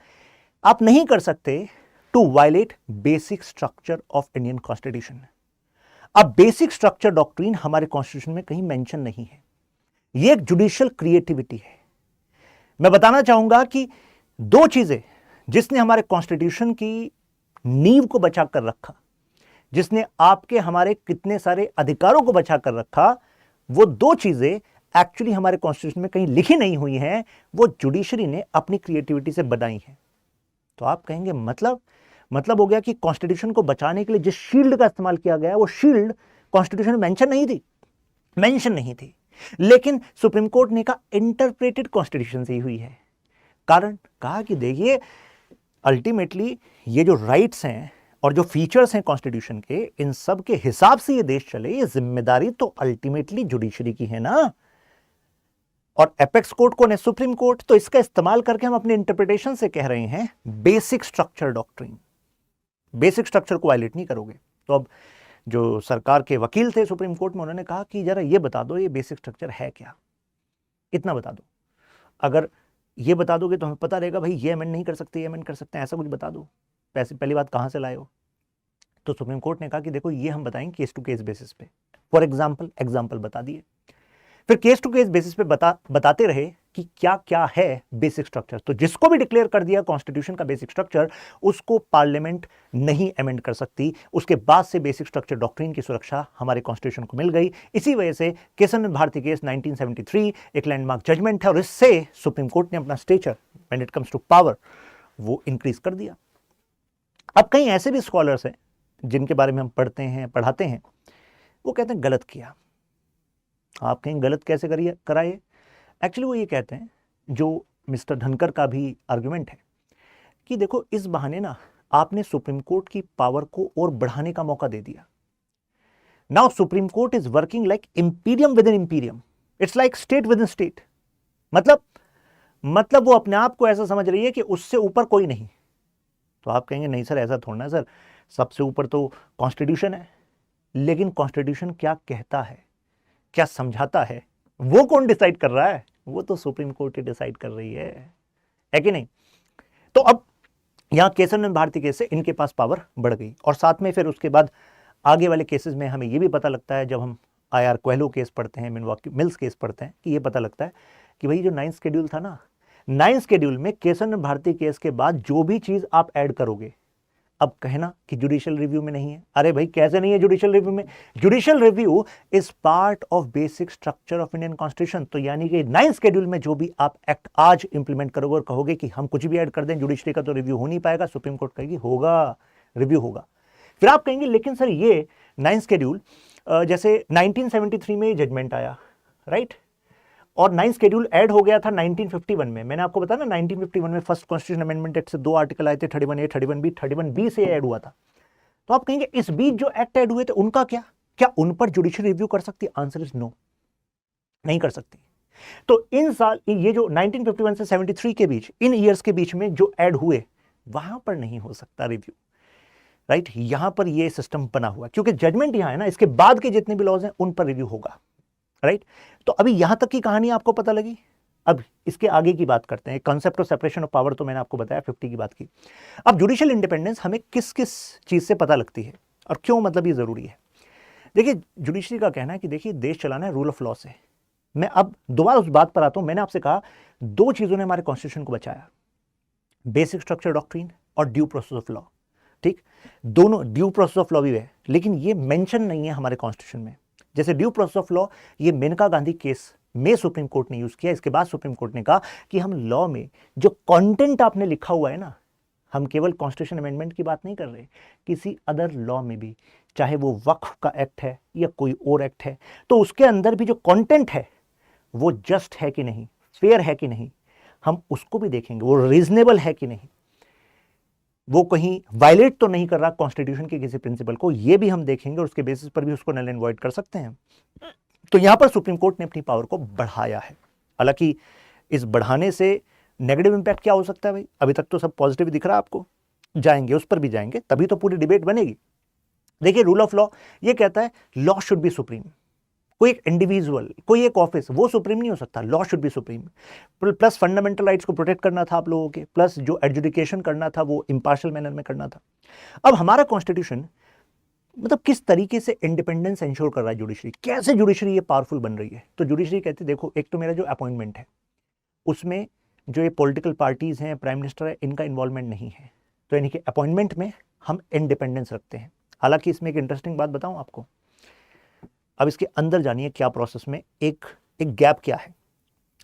आप नहीं कर सकते to violate basic structure of Indian constitution. अब बेसिक स्ट्रक्चर डॉक्ट्रिन हमारे कॉन्स्टिट्यूशन में कहीं मेंशन नहीं है, ये एक जुडिशियल क्रिएटिविटी है। मैं बताना चाहूंगा कि दो चीजें जिसने हमारे कॉन्स्टिट्यूशन की नींव को बचा कर रखा, जिसने आपके हमारे कितने सारे अधिकारों को बचा कर रखा, वो दो चीजें एक्चुअली हमारे कॉन्स्टिट्यूशन में कहीं लिखी नहीं हुई हैं, वो जुडिशरी ने अपनी क्रिएटिविटी से बनाई है। तो आप कहेंगे मतलब मतलब हो गया कि कॉन्स्टिट्यूशन को बचाने के लिए जिस शील्ड का इस्तेमाल किया गया वो शील्ड कॉन्स्टिट्यूशन में मेंशन नहीं थी, लेकिन सुप्रीम कोर्ट ने कहा इंटरप्रेटेड कॉन्स्टिट्यूशन से ही हुई है। कारण कहा कि देखिए अल्टीमेटली ये जो राइट्स हैं और जो फीचर्स हैं कॉन्स्टिट्यूशन के, इन सब के हिसाब से ये देश चले, ये जिम्मेदारी तो अल्टीमेटली जुडिशरी की है ना। और एपेक्स कोर्ट कौन है? Supreme court. तो इसका इस्तेमाल करके हम अपने इंटरप्रिटेशन से कह रहे हैं basic structure doctrine, basic structure को वायलेट नहीं करोगे। तो अब जो सरकार के वकील थे सुप्रीम कोर्ट में, उन्होंने कहा कि जरा ये बता दो ये बेसिक स्ट्रक्चर है क्या, इतना बता दो। अगर ये बता दोगे तो हमें पता रहेगा भाई ये अमेंड नहीं कर सकते, ये अमेंड कर सकते हैं, ऐसा कुछ बता दो। पैसे पहली बात कहां से लाए हो? तो सुप्रीम कोर्ट ने कहा कि देखो ये हम बताएंगे केस टू केस बेसिस पे। फॉर एग्जाम्पल बता दिए, फिर केस टू केस बेसिस पे बताते रहे कि क्या क्या है बेसिक स्ट्रक्चर। तो जिसको भी डिक्लेयर कर दिया कॉन्स्टिट्यूशन का बेसिक स्ट्रक्चर, उसको पार्लियामेंट नहीं अमेंड कर सकती। उसके बाद से बेसिक स्ट्रक्चर डॉक्ट्रिन की सुरक्षा हमारे कॉन्स्टिट्यूशन को मिल गई। इसी वजह से केशव भारती केस 1973 एक लैंडमार्क जजमेंट है, और इससे सुप्रीम कोर्ट ने अपना stature when it comes to power वो इंक्रीज कर दिया। अब कई ऐसे भी स्कॉलर्स हैं जिनके बारे में हम पढ़ाते हैं, वो कहते हैं गलत किया। आप कहीं गलत कैसे कराए? एक्चुअली वो ये कहते हैं, जो मिस्टर धनकर का भी आर्गुमेंट है, कि देखो इस बहाने ना आपने सुप्रीम कोर्ट की पावर को और बढ़ाने का मौका दे दिया। Now supreme court is working like Imperium with in Imperium, it's like state with in state. मतलब वो अपने आप को ऐसा समझ रही है कि उससे ऊपर कोई नहीं। तो आप कहेंगे नहीं सर ऐसा थोड़ा ना सर, सबसे ऊपर तो कॉन्स्टिट्यूशन है। लेकिन कॉन्स्टिट्यूशन क्या कहता है, क्या समझाता है, वो कौन डिसाइड कर रहा है? वो तो सुप्रीम कोर्ट ही डिसाइड कर रही है कि नहीं? तो अब यहां केशव भारती केस से इनके पास पावर बढ़ गई, और साथ में फिर उसके बाद आगे वाले केसेस में हमें यह भी पता लगता है, जब हम IR कोहेलो केस पढ़ते हैं, मिल्वॉकी मिल्स केस पढ़ते हैं, कि यह पता लगता है कि भाई जो 9th शेड्यूल था ना, 9th शेड्यूल में केशव भारती केस के बाद जो भी चीज आप ऐड करोगे, अब कहना कि जुडिशियल रिव्यू में नहीं है। अरे भाई कैसे नहीं है जुडिशियल रिव्यू में? Judicial review is part of basic structure of Indian constitution. तो यानी कि 9th शेड्यूल में जो भी आप एक्ट आज इंप्लीमेंट करोगे और कहोगे कि हम कुछ भी ऐड कर दें, जुडिशरी का तो रिव्यू हो नहीं पाएगा, सुप्रीम कोर्ट कहेगी होगा, रिव्यू होगा। फिर आप कहेंगे लेकिन सर ये 9th शेड्यूल जैसे 1973 में जजमेंट आया, राइट, और 9th शेड्यूल ऐड हो गया था 1951 में। मैंने आपको बताया ना 1951 में फर्स्ट कॉन्स्टिट्यूशन अमेंडमेंट एक्ट से 2 आर्टिकल आए थे, 31A, 31B, 31B से ऐड हुआ था। तो आप कहेंगे इस बीच जो एक्ट ऐड हुए थे उनका क्या उन पर जुडिशियल रिव्यू कर सकती? आंसर इज नो, नहीं कर सकती। तो इन साल ये जो 1951 से 73 के बीच, इन ईयर्स के बीच में जो ऐड हुए, वहां पर नहीं हो सकता रिव्यू, राइट। यहां पर ये सिस्टम बना हुआ, क्योंकि जजमेंट यहां है ना, इसके बाद के जितने भी लॉज हैं उन पर रिव्यू होगा, राइट। तो अभी यहां तक की कहानी आपको पता लगी। अब इसके आगे की बात करते हैं। Concept of separation of power तो मैंने आपको बताया, 50 की बात की। अब जुडिशियल इंडिपेंडेंस हमें किस किस चीज से पता लगती है और क्यों, मतलब ये जरूरी है। देखिए जुडिशरी का कहना है कि देखिए देश चलाना है रूल ऑफ लॉ से। मैं अब दोबारा उस बात पर आता हूं, मैंने आपसे कहा 2 चीजों ने हमारे कॉन्स्टिट्यूशन को बचाया, बेसिक स्ट्रक्चर डॉक्ट्रिन और ड्यू प्रोसेस ऑफ लॉ। ठीक, दोनों ड्यू प्रोसेस ऑफ लॉ भी है, लेकिन ये मेंशन नहीं है हमारे कॉन्स्टिट्यूशन में। जैसे ड्यू प्रोसेस ऑफ लॉ, ये मेनका गांधी केस में सुप्रीम कोर्ट ने यूज किया। इसके बाद सुप्रीम कोर्ट ने कहा कि हम लॉ में जो कंटेंट आपने लिखा हुआ है ना, हम केवल कॉन्स्टिट्यूशन अमेंडमेंट की बात नहीं कर रहे, किसी अदर लॉ में भी, चाहे वो वक्फ का एक्ट है या कोई और एक्ट है, तो उसके अंदर भी जो कंटेंट है वो जस्ट है कि नहीं, फेयर है कि नहीं, हम उसको भी देखेंगे, वो रीजनेबल है कि नहीं, वो कहीं वायलेट तो नहीं कर रहा कॉन्स्टिट्यूशन के किसी प्रिंसिपल को, ये भी हम देखेंगे, और उसके बेसिस पर भी उसको नल एंड वॉइड कर सकते हैं। तो यहां पर सुप्रीम कोर्ट ने अपनी पावर को बढ़ाया है। हालांकि इस बढ़ाने से नेगेटिव इंपैक्ट क्या हो सकता है भाई, अभी तक तो सब पॉजिटिव दिख रहा है आपको, जाएंगे उस पर भी जाएंगे, तभी तो पूरी डिबेट बनेगी। देखिए रूल ऑफ लॉ ये कहता है लॉ शुड बी सुप्रीम। कोई एक इंडिविजुअल, कोई एक ऑफिस, वो सुप्रीम नहीं हो सकता, law should be supreme. Plus fundamental rights को प्रोटेक्ट करना था आप लोगों के, प्लस जो एडजुडिकेशन करना था वो इंपार्शियल मैनर में करना था। अब हमारा कॉन्स्टिट्यूशन मतलब किस तरीके से इंडिपेंडेंस इंश्योर कर रहा है जुडिशरी, कैसे जुडिशरी ये पावरफुल बन रही है। तो जुडिशरी कहती है देखो, एक तो मेरा जो अपॉइंटमेंट है उसमें जो ये पॉलिटिकल पार्टीज हैं, प्राइम मिनिस्टर है, इनका इन्वॉल्वमेंट नहीं है, तो यानी कि अपॉइंटमेंट में हम इंडिपेंडेंस रखते हैं। हालांकि इसमें एक इंटरेस्टिंग बात बताऊं आपको, अब इसके अंदर जानिए क्या प्रोसेस में एक गैप क्या है।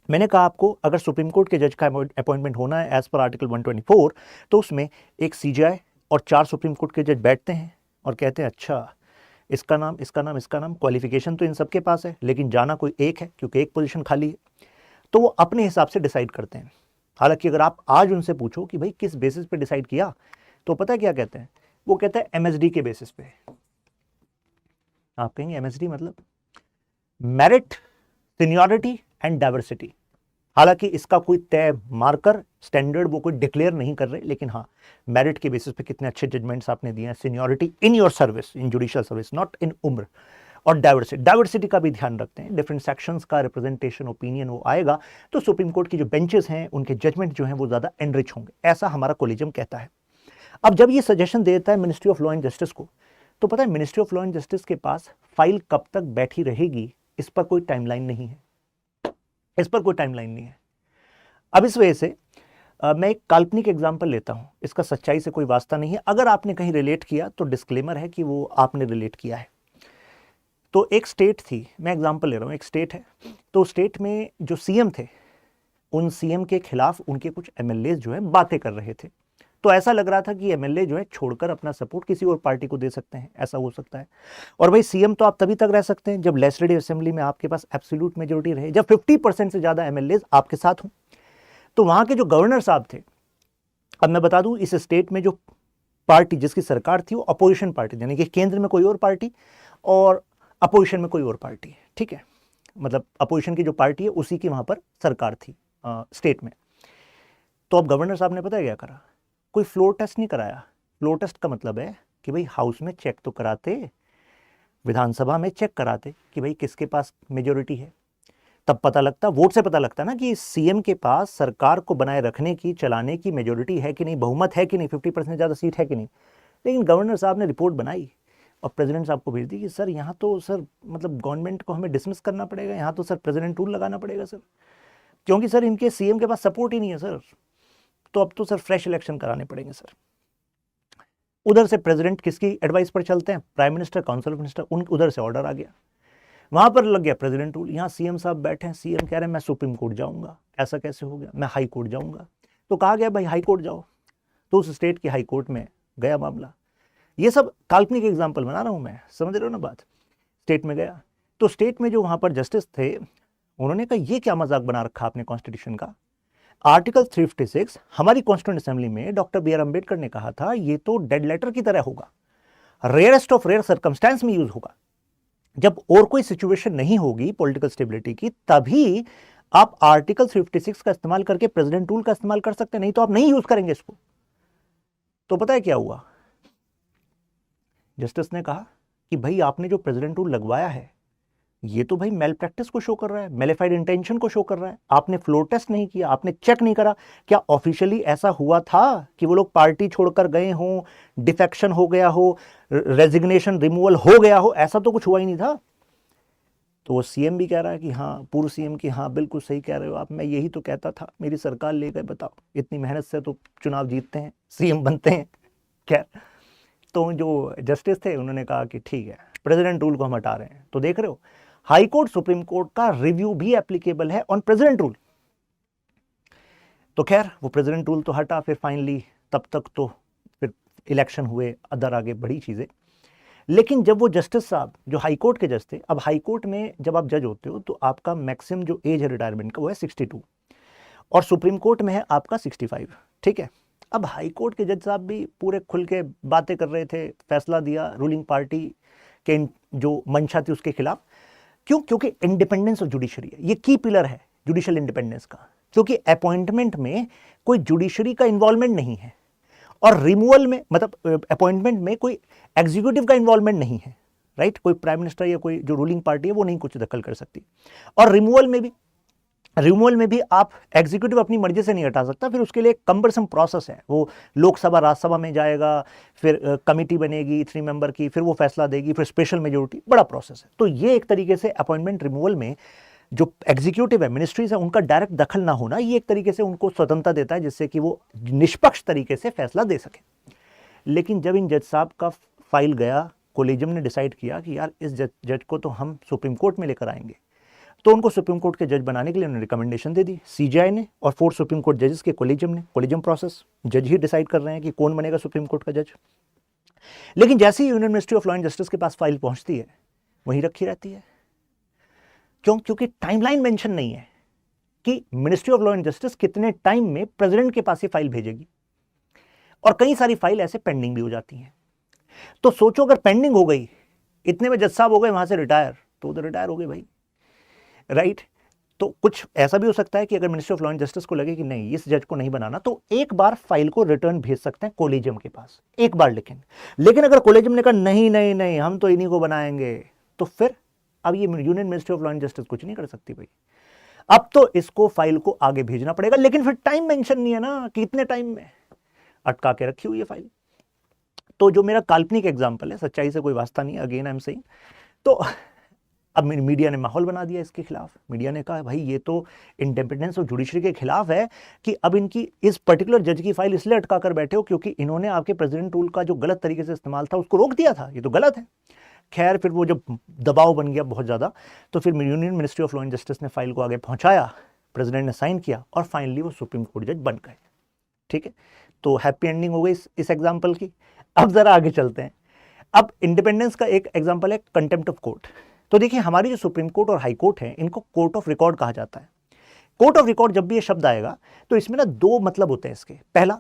मैंने कहा आपको अगर सुप्रीम कोर्ट के जज का अपॉइंटमेंट होना है एज पर आर्टिकल 124, तो उसमें एक CJI और 4 सुप्रीम कोर्ट के जज बैठते हैं और कहते हैं अच्छा इसका नाम, इसका नाम, इसका नाम, क्वालिफिकेशन तो इन सबके पास है लेकिन जाना कोई एक है क्योंकि एक पोजीशन खाली है, तो वो अपने हिसाब से डिसाइड करते हैं। हालांकि अगर आप आज उनसे पूछो कि भाई किस बेसिस पे डिसाइड किया, तो पता है क्या कहते हैं? वो कहते हैं एमएसडी के बेसिस पे। आप कहेंगे एमएसडी मतलब मेरिट, सीनियरिटी एंड डाइवर्सिटी। हालांकि इसका कोई तय मार्कर स्टैंडर्ड वो कोई डिक्लेयर नहीं कर रहे, लेकिन हाँ मेरिट के बेसिस पे कितने अच्छे जजमेंट्स आपने दिए हैं, seniority in your service, in judicial service, not in उम्र, और डाइवर्सिटी का भी ध्यान रखते हैं, डिफरेंट सेक्शंस का रिप्रेजेंटेशन, ओपिनियन वो आएगा तो सुप्रीम कोर्ट की जो बेंचेस हैं उनके जजमेंट जो हैं वो ज़्यादा एनरिच होंगे, ऐसा हमारा कोलिजियम कहता है। अब जब ये सजेशन देता है ministry of law and justice को, तो पता है ministry of law and justice के पास फाइल कब तक बैठी रहेगी इस पर कोई टाइमलाइन नहीं है, इस पर कोई टाइमलाइन नहीं है। अब इस वजह से मैं एक काल्पनिक एग्जांपल लेता हूं, इसका सच्चाई से कोई वास्ता नहीं है, अगर आपने कहीं रिलेट किया तो डिस्क्लेमर है कि वो आपने रिलेट किया है। तो एक स्टेट थी, मैं एग्जांपल ले रहा हूं, एक स्टेट है, तो स्टेट में जो सीएम थे उन सीएम के खिलाफ उनके कुछ एमएलए जो है बातें कर रहे थे, तो ऐसा लग रहा था कि एमएलए जो है छोड़कर अपना सपोर्ट किसी और पार्टी को दे सकते हैं, ऐसा हो सकता है। और भाई सीएम तो आप तभी तक रह सकते हैं जब लेजिस्लेटिव असेंबली में आपके पास एब्सोल्यूट मेजोरिटी रहे, जब 50% से ज्यादा एमएलए आपके साथ हों। तो वहां के जो गवर्नर साहब थे, अब मैं बता दूं इस स्टेट में जो पार्टी जिसकी सरकार थी वो अपोजिशन पार्टी, यानी कि केंद्र में कोई और पार्टी और अपोजिशन में कोई और पार्टी, ठीक है, मतलब अपोजिशन की जो पार्टी है उसी की वहां पर सरकार थी स्टेट में। तो अब गवर्नर साहब ने पता है क्या करा? कोई फ्लोर टेस्ट नहीं कराया। फ्लोर टेस्ट का मतलब है कि भाई हाउस में चेक तो कराते, विधानसभा में चेक कराते कि भाई किसके पास मेजोरिटी है, तब पता लगता, वोट से पता लगता ना कि सीएम के पास सरकार को बनाए रखने की, चलाने की मेजोरिटी है कि नहीं, बहुमत है कि नहीं, 50% ज्यादा सीट है कि नहीं। लेकिन गवर्नर साहब ने रिपोर्ट बनाई और प्रेसिडेंट साहब को भेज दी कि सर यहाँ तो सर मतलब गवर्नमेंट को हमें डिसमिस करना पड़ेगा, यहाँ तो सर प्रेसिडेंट रूल लगाना पड़ेगा सर, क्योंकि सर इनके सीएम के पास सपोर्ट ही नहीं है सर, तो अब तो सर फ्रेश इलेक्शन कराने पड़ेंगे सर। उधर से प्रेसिडेंट किसकी एडवाइस पर चलते हैं? Prime minister, council of minister, उन उधर से ऑर्डर आ गया, वहां पर लग गया प्रेसिडेंट रूल। यहाँ सीएम साहब बैठे हैं, सीएम कह रहे हैं मैं सुप्रीम कोर्ट जाऊंगा, ऐसा कैसे हो गया, मैं हाई कोर्ट जाऊंगा। तो कहा गया भाई हाई कोर्ट जाओ, तो उस स्टेट की हाई कोर्ट में गया मामला। ये सब काल्पनिक एग्जाम्पल बना रहा हूं मैं, समझ रहे हो ना बात। स्टेट में गया तो स्टेट में जो वहां पर जस्टिस थे उन्होंने कहा ये क्या मजाक बना रखा आपने कॉन्स्टिट्यूशन का, आर्टिकल 356 हमारी कॉन्स्टिट्यूंट असेंबली में डॉक्टर बी आर अम्बेडकर ने कहा था ये तो डेड लेटर की तरह होगा, रेयरेस्ट ऑफ रेयर सर्कमस्टेंस में यूज होगा, जब और कोई सिचुएशन नहीं होगी पॉलिटिकल स्टेबिलिटी की तभी आप आर्टिकल 356 का इस्तेमाल करके प्रेसिडेंट रूल का इस्तेमाल कर सकते हैं, नहीं तो आप नहीं यूज करेंगे इसको। तो पता है क्या हुआ? जस्टिस ने कहा कि भाई आपने जो प्रेसिडेंट रूल लगवाया है ये तो भाई मेल प्रैक्टिस को शो कर रहा है, मेलिफाइड इंटेंशन को शो कर रहा है, आपने फ्लोर टेस्ट नहीं किया, आपने चेक नहीं करा, क्या ऑफिशियली ऐसा हुआ था कि वो लोग पार्टी छोड़कर गए हों, डिफेक्शन हो गया हो, रेजिग्नेशन रिमूवल हो गया हो, ऐसा तो कुछ हुआ ही नहीं था। तो वो सीएम भी कह रहा है कि हाँ, पूर्व सीएम की हाँ बिल्कुल सही कह रहे हो आप, मैं यही तो कहता था, मेरी सरकार ले गए, बताओ इतनी मेहनत से तो चुनाव जीतते हैं, सीएम बनते हैं। खैर, तो जो जस्टिस थे उन्होंने कहा कि ठीक है प्रेसिडेंट रूल को हम हटा रहे हैं। तो देख रहे हो हाई कोर्ट सुप्रीम कोर्ट का रिव्यू भी एप्लीकेबल है ऑन प्रेसिडेंट रूल। तो खैर वो प्रेसिडेंट रूल तो हटा, फिर फाइनली तब तक तो फिर इलेक्शन हुए, अदर आगे बड़ी चीजें। लेकिन जब वो जस्टिस साहब जो हाई कोर्ट के जज थे, अब हाई कोर्ट में जब आप जज होते हो तो आपका मैक्सिमम जो एज है रिटायरमेंट का वो है 62 और सुप्रीम कोर्ट में है आपका 65, ठीक है। अब हाई कोर्ट के जज साहब भी पूरे खुल के बातें कर रहे थे, फैसला दिया रूलिंग पार्टी के जो मंशा थी उसके खिलाफ। क्यों? क्योंकि इंडिपेंडेंस ऑफ जुडिशरी है, ये की पिलर है जुडिशियल इंडिपेंडेंस का, क्योंकि अपॉइंटमेंट में कोई जुडिशरी का इन्वॉल्वमेंट नहीं है और रिमूवल में मतलब अपॉइंटमेंट में कोई एग्जीक्यूटिव का इन्वॉल्वमेंट नहीं है, राइट। कोई प्राइम मिनिस्टर या कोई जो रूलिंग पार्टी है वो नहीं कुछ दखल कर सकती। और रिमूवल में भी आप एग्जीक्यूटिव अपनी मर्जी से नहीं हटा सकता, फिर उसके लिए एक कंबरसम प्रोसेस है, वो लोकसभा राज्यसभा में जाएगा, फिर कमेटी बनेगी 3 मेंबर की, फिर वो फैसला देगी, फिर स्पेशल मेजोरिटी, बड़ा प्रोसेस है। तो ये एक तरीके से अपॉइंटमेंट रिमूवल में जो एग्जीक्यूटिव है, मिनिस्ट्रीज है, उनका डायरेक्ट दखल ना होना, ये एक तरीके से उनको स्वतंत्रता देता है जिससे कि वो निष्पक्ष तरीके से फैसला दे सके। लेकिन जब इन जज साहब का फाइल गया, कोलिजियम ने डिसाइड किया कि यार इस जज को तो हम सुप्रीम कोर्ट में लेकर आएंगे, तो उनको सुप्रीम कोर्ट के जज बनाने के लिए उन्होंने रिकमेंडेशन दे दी सीजीआई ने और 4 सुप्रीम कोर्ट जजेस के कोलिजियम ने। कोलिजियम प्रोसेस, जज ही डिसाइड कर रहे हैं कि कौन बनेगा सुप्रीम कोर्ट का जज। लेकिन जैसे ही union ministry of law and justice के पास फाइल पहुंचती है वहीं रखी रहती है। क्यों? क्योंकि टाइमलाइन मेंशन नहीं है कि ministry of law and justice कितने टाइम में प्रेसिडेंट के पास ये फाइल भेजेगी, और कई सारी फाइल ऐसे पेंडिंग भी हो जाती हैं। तो सोचो अगर पेंडिंग हो गई, इतने में जज साहब हो गए वहां से रिटायर, तो उधर रिटायर हो गए भाई, राइट। तो कुछ ऐसा भी हो सकता है कि अगर ministry of law and justice को लगे कि नहीं इस जज को नहीं बनाना, तो एक बार फाइल को रिटर्न भेज सकते हैं कोलिजियम के पास, एक बार। लेकिन अगर कोलिजियम ने कहा नहीं नहीं नहीं हम तो इन्हीं को बनाएंगे, तो फिर अब ये union ministry of law and justice कुछ नहीं कर सकती भाई। अब तो इसको फाइल को आगे भेजना पड़ेगा, लेकिन फिर टाइम मेंशन नहीं है ना कि कितने टाइम में, अटका के रखी हुई है फाइल। तो जो मेरा काल्पनिक एग्जांपल है, सच्चाई से कोई वास्ता नहीं, अगेन आई एम सेइंग, तो अब मीडिया ने माहौल बना दिया इसके खिलाफ। मीडिया ने कहा भाई ये तो इंडिपेंडेंस ऑफ जुडिशरी के खिलाफ है कि अब इनकी इस पर्टिकुलर जज की फाइल इसलिए अटका कर बैठे हो क्योंकि इन्होंने आपके प्रेसिडेंट रूल का जो गलत तरीके से इस्तेमाल था उसको रोक दिया था, ये तो गलत है। खैर फिर वो जब दबाव बन गया बहुत ज़्यादा, तो फिर union ministry of law and justice ने फाइल को आगे पहुंचाया, प्रेसिडेंट ने साइन किया और फाइनली वो सुप्रीम कोर्ट जज बन गए। ठीक है, तो हैप्पी एंडिंग हो गई इस एग्जाम्पल की। अब जरा आगे चलते हैं। अब इंडिपेंडेंस का एक एग्जाम्पल है कंटेम्प्ट ऑफ कोर्ट। तो देखिए हमारी जो सुप्रीम कोर्ट और हाई कोर्ट है इनको कोर्ट ऑफ रिकॉर्ड कहा जाता है। कोर्ट ऑफ रिकॉर्ड जब भी ये शब्द आएगा तो इसमें ना दो मतलब होते हैं इसके। पहला,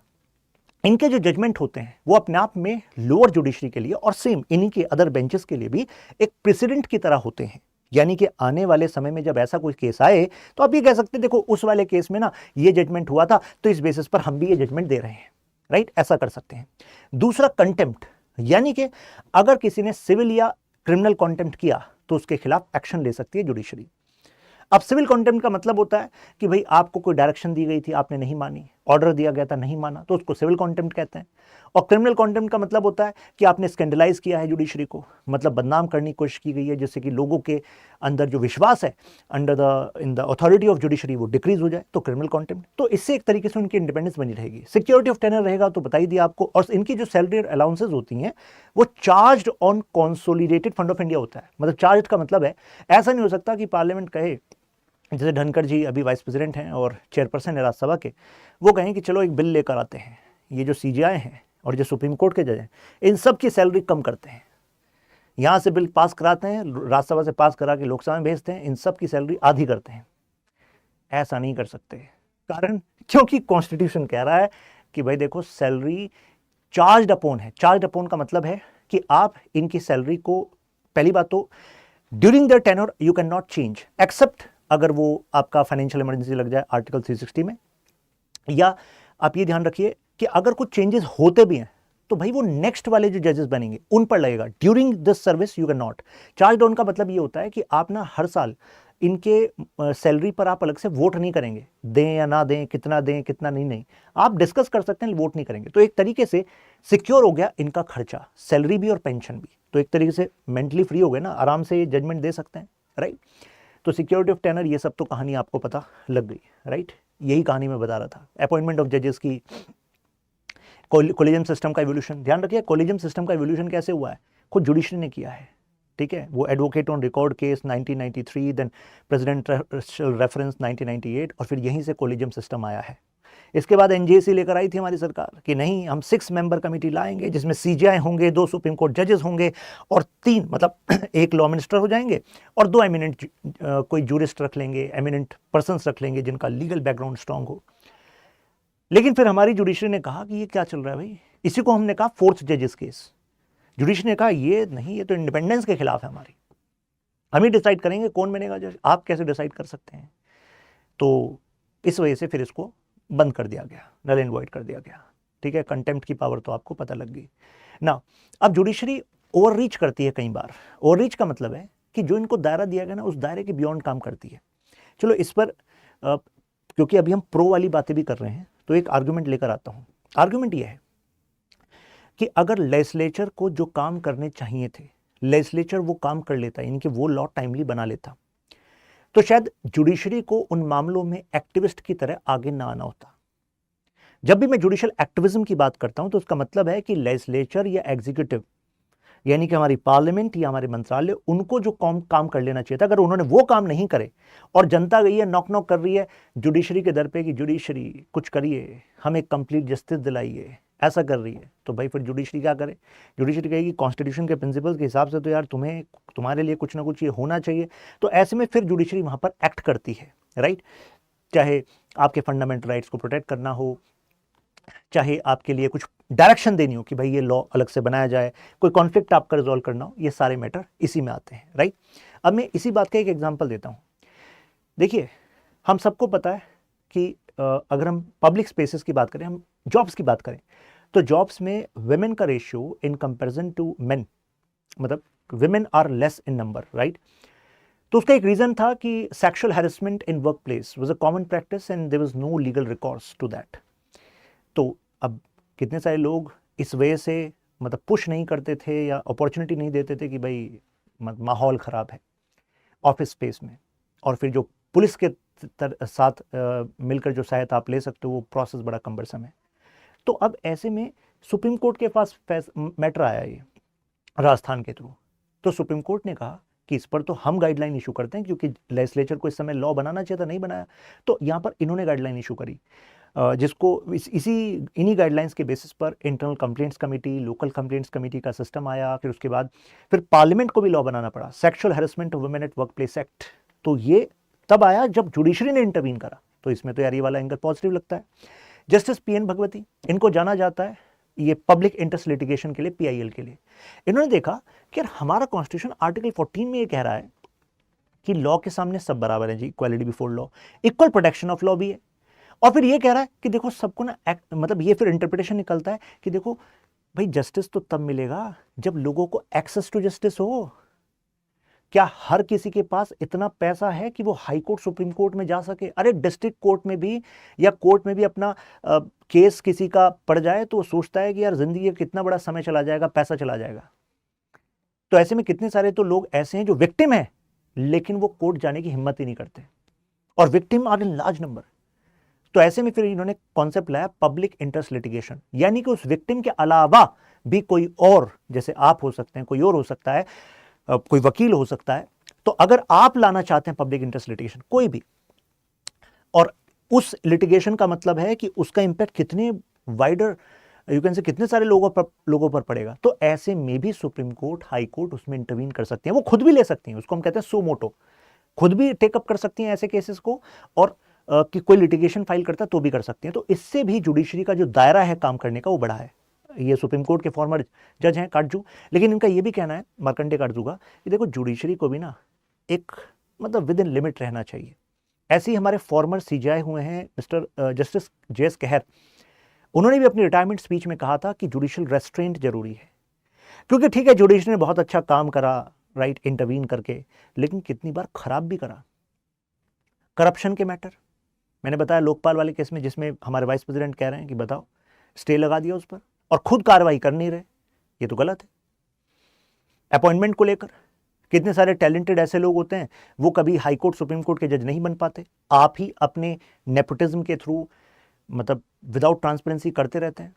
इनके जो जजमेंट होते हैं वो अपने आप में लोअर जुडिशरी के लिए और सेम इन्हीं के अदर बेंचेस के लिए भी एक प्रेसिडेंट की तरह होते हैं। यानी कि आने वाले समय में जब ऐसा कोई केस आए तो आप ये कह सकते हैं देखो उस वाले केस में ना ये जजमेंट हुआ था तो इस बेसिस पर हम भी ये जजमेंट दे रहे हैं, राइट, ऐसा कर सकते हैं। दूसरा कंटेम्प्ट, यानी कि अगर किसी ने सिविल या क्रिमिनल कंटेम्प्ट किया तो उसके खिलाफ एक्शन ले सकती है जुडिशरी। अब सिविल कंटेम्प्ट का मतलब होता है कि भाई आपको कोई डायरेक्शन दी गई थी, आपने नहीं मानी, ऑर्डर दिया गया था नहीं माना, तो उसको सिविल कंटेम्प्ट कहते हैं। और क्रिमिनल कंटेम्प्ट का मतलब होता है कि आपने स्कैंडलाइज किया है जुडिशरी को, मतलब बदनाम करने की कोशिश की गई है जिससे कि लोगों के अंदर जो विश्वास है in the authority of judiciary वो डिक्रीज हो जाए, तो क्रिमिनल कंटेम्प्ट। तो इससे एक तरीके से उनकी इंडिपेंडेंस बनी रहेगी। सिक्योरिटी ऑफ टेनर रहेगा तो बता ही दिया आपको। और इनकी जो सैलरी और अलाउंसेज होती हैं वो charged on consolidated fund of India होता है। मतलब चार्ज का मतलब है ऐसा नहीं हो सकता कि पार्लियामेंट कहे, जैसे धनखड़ जी अभी वाइस प्रेसिडेंट हैं और चेयरपर्सन है राज्यसभा के, वो कहें कि चलो एक बिल लेकर आते हैं, ये जो सीजीआई हैं और जो सुप्रीम कोर्ट के जज हैं इन सब की सैलरी कम करते हैं, यहाँ से बिल पास कराते हैं, राज्यसभा से पास करा के लोकसभा में भेजते हैं, इन सब की सैलरी आधी करते हैं। ऐसा नहीं कर सकते, कारण क्योंकि कॉन्स्टिट्यूशन कह रहा है कि भाई देखो सैलरी चार्ज अपॉन है। चार्ज अपॉन का मतलब है कि आप इनकी सैलरी को, पहली बात तो during the tenure you can not change except अगर वो आपका फाइनेंशियल इमरजेंसी लग जाए आर्टिकल 360 में, या आप ये ध्यान रखिए कि अगर कुछ चेंजेस होते भी हैं तो भाई वो नेक्स्ट वाले जो जजेस बनेंगे उन पर लगेगा। During this service you can not. Charge down का मतलब ये होता है कि आप ना हर साल इनके सैलरी पर आप अलग से वोट नहीं करेंगे, दें या ना दें, कितना दें कितना नहीं, आप डिस्कस कर सकते हैं, वोट नहीं करेंगे। तो एक तरीके से सिक्योर हो गया इनका खर्चा, सैलरी भी और पेंशन भी। तो एक तरीके से मेंटली फ्री हो गए ना, आराम से जजमेंट दे सकते हैं, राइट। तो सिक्योरिटी ऑफ टेनर ये सब तो कहानी आपको पता लग गई, राइट। यही कहानी मैं बता रहा था। अपॉइंटमेंट ऑफ जजेस की, कोलिजियम सिस्टम का इवोल्यूशन, ध्यान रखिए कोलिजियम सिस्टम का इवोल्यूशन कैसे हुआ है, खुद जुडिशरी ने किया है, ठीक है। वो advocate on record case 1993, then presidential reference 1998, और फिर यहीं से कोलिजियम सिस्टम आया है। इसके बाद एनजेसी लेकर आई थी हमारी सरकार कि नहीं हम 6 मेंबर कमेटी लाएंगे जिसमें सीजीआई होंगे, 2 सुप्रीम कोर्ट जजेस होंगे और 3 मतलब एक लॉ मिनिस्टर हो जाएंगे और 2 एमिनेंट कोई जूरिस्ट रख लेंगे, एमिनेंट पर्सन्स रख लेंगे जिनका लीगल बैकग्राउंड स्ट्रांग हो। लेकिन फिर हमारी जुडिशरी ने कहा कि ये क्या चल रहा है भाई, इसी को हमने कहा 4th जजेस केस। जुडिशरी ने कहा ये नहीं, ये तो इंडिपेंडेंस के खिलाफ है हमारी, हम ही डिसाइड करेंगे कौन बनेगा जज, आप कैसे डिसाइड कर सकते हैं। तो इस वजह से फिर इसको बंद कर दिया गया, नल एंड वॉइड कर दिया गया, ठीक है। कंटेम्प्ट की पावर तो आपको पता लग गई ना। अब जुडिशरी ओवररीच करती है कई बार। ओवररीच का मतलब है कि जो इनको दायरा दिया गया ना उस दायरे के बियॉन्ड काम करती है। चलो इस पर क्योंकि अभी हम प्रो वाली बातें भी कर रहे हैं तो एक आर्गुमेंट लेकर आता हूं। आर्गुमेंट यह है कि अगर लेजिस्लेचर को जो काम करने चाहिए थे, लेजिस्लेचर वो काम कर लेता, यानी कि वो लॉ टाइमली बना लेता, तो शायद जुडिशरी को उन मामलों में एक्टिविस्ट की तरह आगे ना आना होता। जब भी मैं जुडिशियल एक्टिविज्म की बात करता हूं तो उसका मतलब है कि लेजिस्लेचर या एग्जीक्यूटिव यानी कि हमारी पार्लियामेंट या हमारे मंत्रालय उनको जो काम कर लेना चाहिए था, अगर उन्होंने वो काम नहीं करे और जनता गई है नॉक नॉक कर रही है जुडिशरी के दर पे कि जुडिशरी कुछ करिए, हमें कंप्लीट जस्टिस दिलाइए, ऐसा कर रही है, तो भाई फिर जुडिशरी क्या करे? जुडिशरी कहेगी कॉन्स्टिट्यूशन के प्रिंसिपल्स के हिसाब से तो यार तुम्हारे लिए कुछ ना कुछ ये होना चाहिए। तो ऐसे में फिर जुडिशरी वहां पर एक्ट करती है, राइट? चाहे आपके फंडामेंटल राइट्स को प्रोटेक्ट करना हो, चाहे आपके लिए कुछ डायरेक्शन देनी हो कि भाई ये लॉ अलग से बनाया जाए, कोई कॉन्फ्लिक्ट आपका रिजॉल्व करना हो, ये सारे मैटर इसी में आते हैं, राइट? अब मैं इसी बात का एक एग्जांपल देता हूं। देखिए, हम सबको पता है कि अगर हम पब्लिक स्पेसेस की बात करें, हम जॉब्स की बात करें, तो जॉब्स में वुमेन का ratio in comparison to men, मतलब women are less in number, right? तो उसका एक रीजन था कि sexual harassment in workplace was a common practice and there was no legal recourse to that. तो अब कितने सारे लोग इस वजह से मतलब पुश नहीं करते थे या अपॉर्चुनिटी नहीं देते थे कि भाई माहौल ख़राब है ऑफिस स्पेस में, और फिर जो पुलिस के साथ मिलकर जो सहायता आप ले सकते हो वो प्रोसेस बड़ा कम्बरसम है। तो अब ऐसे में सुप्रीम कोर्ट के पास मैटर आया ये राजस्थान के थ्रू। तो सुप्रीम कोर्ट ने कहा कि इस पर तो हम गाइडलाइन इशू करते हैं, क्योंकि लेजिस्लेचर को इस समय लॉ बनाना चाहिए था, नहीं बनाया, तो यहाँ पर इन्होंने गाइडलाइन इशू करी, जिसको इन्हीं गाइडलाइंस के बेसिस पर internal complaints committee, local complaints committee का सिस्टम आया। फिर उसके बाद फिर पार्लियामेंट को भी लॉ बनाना पड़ा, sexual harassment of women at work place act. तो ये तब आया जब जुडिशरी ने इंटरवीन करा। तो इसमें तो यार ये वाला एंगल पॉजिटिव लगता है। जस्टिस पीएन भगवती, इनको जाना जाता है ये पब्लिक इंटरेस्ट लिटिगेशन के लिए, पीआईएल के लिए। इन्होंने देखा कि यार हमारा कॉन्स्टिट्यूशन आर्टिकल 14 में ये कह रहा है कि लॉ के सामने सब बराबर है जी, equality before law, equal protection of law भी है। और फिर ये कह रहा है कि देखो सबको ना मतलब ये फिर इंटरप्रिटेशन निकलता है कि देखो भाई जस्टिस तो तब मिलेगा जब लोगों को एक्सेस टू जस्टिस हो। क्या हर किसी के पास इतना पैसा है कि वो हाई कोर्ट सुप्रीम कोर्ट में जा सके? अरे डिस्ट्रिक्ट कोर्ट में भी या कोर्ट में भी अपना केस किसी का पड़ जाए तो वो सोचता है कि यार जिंदगी का कितना बड़ा समय चला जाएगा, पैसा चला जाएगा। तो ऐसे में कितने सारे तो लोग ऐसे हैं जो विक्टिम है लेकिन वो कोर्ट जाने की हिम्मत ही नहीं करते, और victim are in large number. तो ऐसे में फिर इन्होंने कॉन्सेप्ट लाया पब्लिक इंटरेस्ट लिटिगेशन, यानी कि उस विक्टिम के अलावा भी कोई और, जैसे आप हो सकते हैं, कोई और हो सकता है, कोई वकील हो सकता है। तो अगर आप लाना चाहते हैं पब्लिक इंटरेस्ट लिटिगेशन कोई भी, और उस लिटिगेशन का मतलब है कि उसका इंपैक्ट कितने वाइडर यू कैन से कितने सारे लोगों पर पड़ेगा, तो ऐसे में भी सुप्रीम कोर्ट, हाई कोर्ट उसमें इंटरवीन कर सकते हैं। वो खुद भी ले सकती हैं, उसको हम कहते हैं सो मोटो, खुद भी टेकअप कर सकती हैं ऐसे केसेस को, और कि कोई लिटिगेशन फाइल करता है तो भी कर सकती हैं। तो इससे भी जुडिशरी का जो दायरा है काम करने का वो बड़ा है। ये सुप्रीम कोर्ट के फॉर्मर जज हैं काटजू, लेकिन इनका ये भी कहना है, मार्कंडे काटजू का, कि देखो जुडिशरी को भी ना एक मतलब विद इन लिमिट रहना चाहिए। ऐसे ही हमारे फॉर्मर सीजीआई हुए हैं मिस्टर जस्टिस जेएस कहर, उन्होंने भी अपनी रिटायरमेंट स्पीच में कहा था कि जुडिशियल रेस्ट्रेंट जरूरी है, क्योंकि ठीक है जुडिशरी ने बहुत अच्छा काम करा, राइट, इंटरवीन करके, लेकिन कितनी बार खराब भी करा। करप्शन के मैटर मैंने बताया लोकपाल वाले केस में, जिसमें हमारे वाइस प्रेसिडेंट कह रहे हैं कि बताओ स्टे लगा दिया उस पर और खुद कार्रवाई कर नहीं रहे, ये तो गलत है। अपॉइंटमेंट को लेकर कितने सारे टैलेंटेड ऐसे लोग होते हैं वो कभी हाई कोर्ट सुप्रीम कोर्ट के जज नहीं बन पाते, आप ही अपने नेपोटिज्म के थ्रू मतलब विदाउट ट्रांसपेरेंसी करते रहते हैं।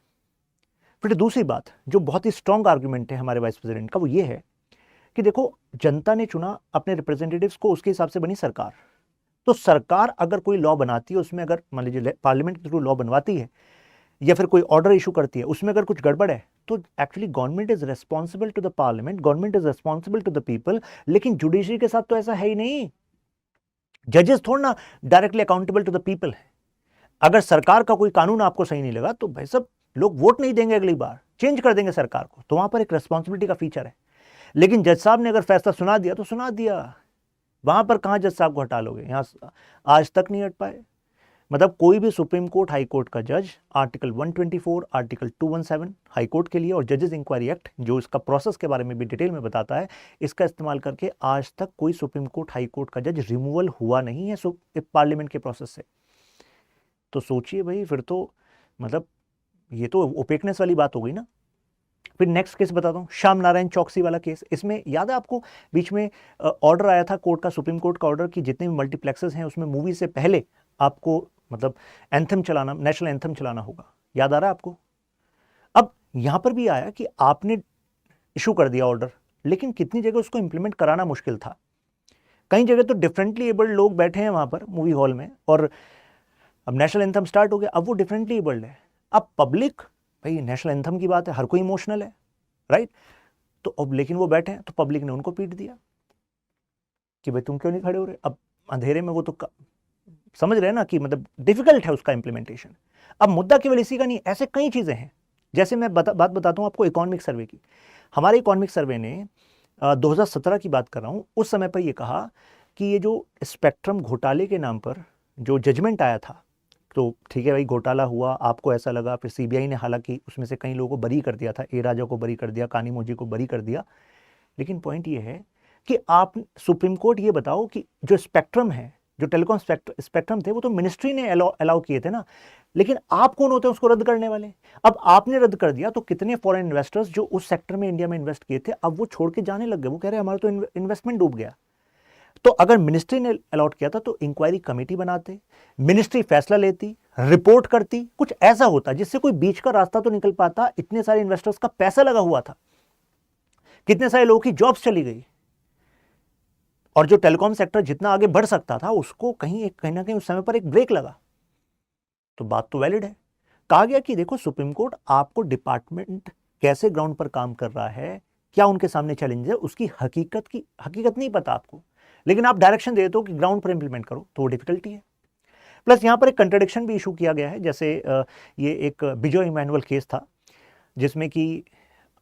फिर दूसरी बात जो बहुत ही स्ट्रांग आर्ग्यूमेंट है हमारे वाइस प्रेसिडेंट का, वो ये है कि देखो जनता ने चुना अपने रिप्रेजेंटेटिव्स को, उसके हिसाब से बनी सरकार। तो सरकार अगर कोई लॉ बनाती है, उसमें अगर मान लीजिए पार्लियामेंट के थ्रू लॉ बनवाती है या फिर कोई ऑर्डर इशू करती है, उसमें अगर कुछ गड़बड़ है तो actually government is responsible to the parliament, government is responsible to the people. लेकिन जुडिशरी के साथ तो ऐसा है ही नहीं, जजेस थोड़ा ना directly accountable to the people है। अगर सरकार का कोई कानून आपको सही नहीं लगा तो भाई सब लोग वोट नहीं देंगे, अगली बार चेंज कर देंगे सरकार को, तो वहां पर एक रेस्पॉन्सिबिलिटी का फीचर है। लेकिन जज साहब ने अगर फैसला सुना दिया तो सुना दिया, वहां पर कहां जज साहब को हटा लोगे, यहां आज तक नहीं हट पाए। मतलब कोई भी सुप्रीम कोर्ट, हाई कोर्ट का जज आर्टिकल 124, आर्टिकल 217 हाई कोर्ट के लिए और जजेस इंक्वायरी एक्ट जो इसका प्रोसेस के बारे में भी डिटेल में बताता है, इसका इस्तेमाल करके आज तक कोई सुप्रीम कोर्ट, हाई कोर्ट का जज रिमूवल हुआ नहीं है पार्लियामेंट के प्रोसेस से। तो सोचिए भाई, फिर तो मतलब ये तो ओपेकनेस वाली बात हो गई ना। फिर नेक्स्ट केस बताता हूँ, श्याम नारायण चौकसी वाला केस। इसमें याद है आपको, बीच में ऑर्डर आया था कोर्ट का, सुप्रीम कोर्ट का ऑर्डर कि जितने भी मल्टीप्लेक्सेस हैं उसमें मूवी से पहले आपको मतलब एंथम चलाना, नेशनल एंथम चलाना होगा, याद आ रहा है आपको? अब यहां पर भी आया कि आपने इशू कर दिया ऑर्डर, लेकिन कितनी जगह उसको इंप्लीमेंट कराना मुश्किल था। कई जगह तो डिफरेंटली एबल्ड लोग बैठे हैं वहाँ पर मूवी हॉल में, और अब नेशनल एंथम स्टार्ट हो गया, अब वो डिफरेंटली एबल्ड है। अब पब्लिक, भाई नेशनल एंथम की बात है, हर कोई इमोशनल है, राइट? तो अब लेकिन वो बैठे हैं, तो पब्लिक ने उनको पीट दिया कि भाई तुम क्यों नहीं खड़े हो रहे। अब अंधेरे में वो तो समझ रहे हैं ना कि मतलब डिफिकल्ट है उसका इंप्लीमेंटेशन। अब मुद्दा केवल इसी का नहीं, ऐसे कई चीज़ें हैं। जैसे मैं बात बताता हूँ आपको इकोनॉमिक सर्वे की। हमारे इकोनॉमिक सर्वे ने 2017 की बात कर रहा हूँ, उस समय पर ये कहा कि ये जो स्पेक्ट्रम घोटाले के नाम पर जो जजमेंट आया था, तो ठीक है भाई घोटाला हुआ, आपको ऐसा लगा, फिर सीबीआई ने हालांकि उसमें से कई लोगों को बरी कर दिया था, ए राजा को बरी कर दिया, कानीमोजी को बरी कर दिया, लेकिन पॉइंट ये है कि आप सुप्रीम कोर्ट ये बताओ कि जो स्पेक्ट्रम है, जो टेलीकॉम स्पेक्ट्रम थे, वो तो मिनिस्ट्री ने अलाउ किए थे ना, लेकिन आप कौन होते हैं उसको रद्द करने वाले? अब आपने रद्द कर दिया तो कितने फॉरेन इन्वेस्टर्स जो उस सेक्टर में इंडिया में इन्वेस्ट किए थे, अब वो छोड़ के जाने लग गए। वो कह रहे हैं हमारा तो इन्वेस्टमेंट डूब गया। तो अगर मिनिस्ट्री ने अलॉट किया था तो इंक्वायरी कमेटी बनाते, मिनिस्ट्री फैसला लेती, रिपोर्ट करती, कुछ ऐसा होता जिससे कोई बीच का रास्ता तो निकल पाता। इतने सारे इन्वेस्टर्स का पैसा लगा हुआ था, कितने सारे लोगों की जॉब्स चली गई, और जो टेलीकॉम सेक्टर जितना आगे बढ़ सकता था उसको कहीं ना कहीं उस समय पर एक ब्रेक लगा। तो बात तो वैलिड है। कहा गया कि देखो सुप्रीम कोर्ट आपको डिपार्टमेंट कैसे ग्राउंड पर काम कर रहा है, क्या उनके सामने चैलेंज है, उसकी हकीकत नहीं पता आपको, लेकिन आप डायरेक्शन देते हो कि ग्राउंड पर इंप्लीमेंट करो, तो वो डिफिकल्टी है। प्लस यहां पर एक कंट्रडिक्शन भी इशू किया गया है। जैसे ये एक बिजॉय इमैनुअल केस था, जिसमें कि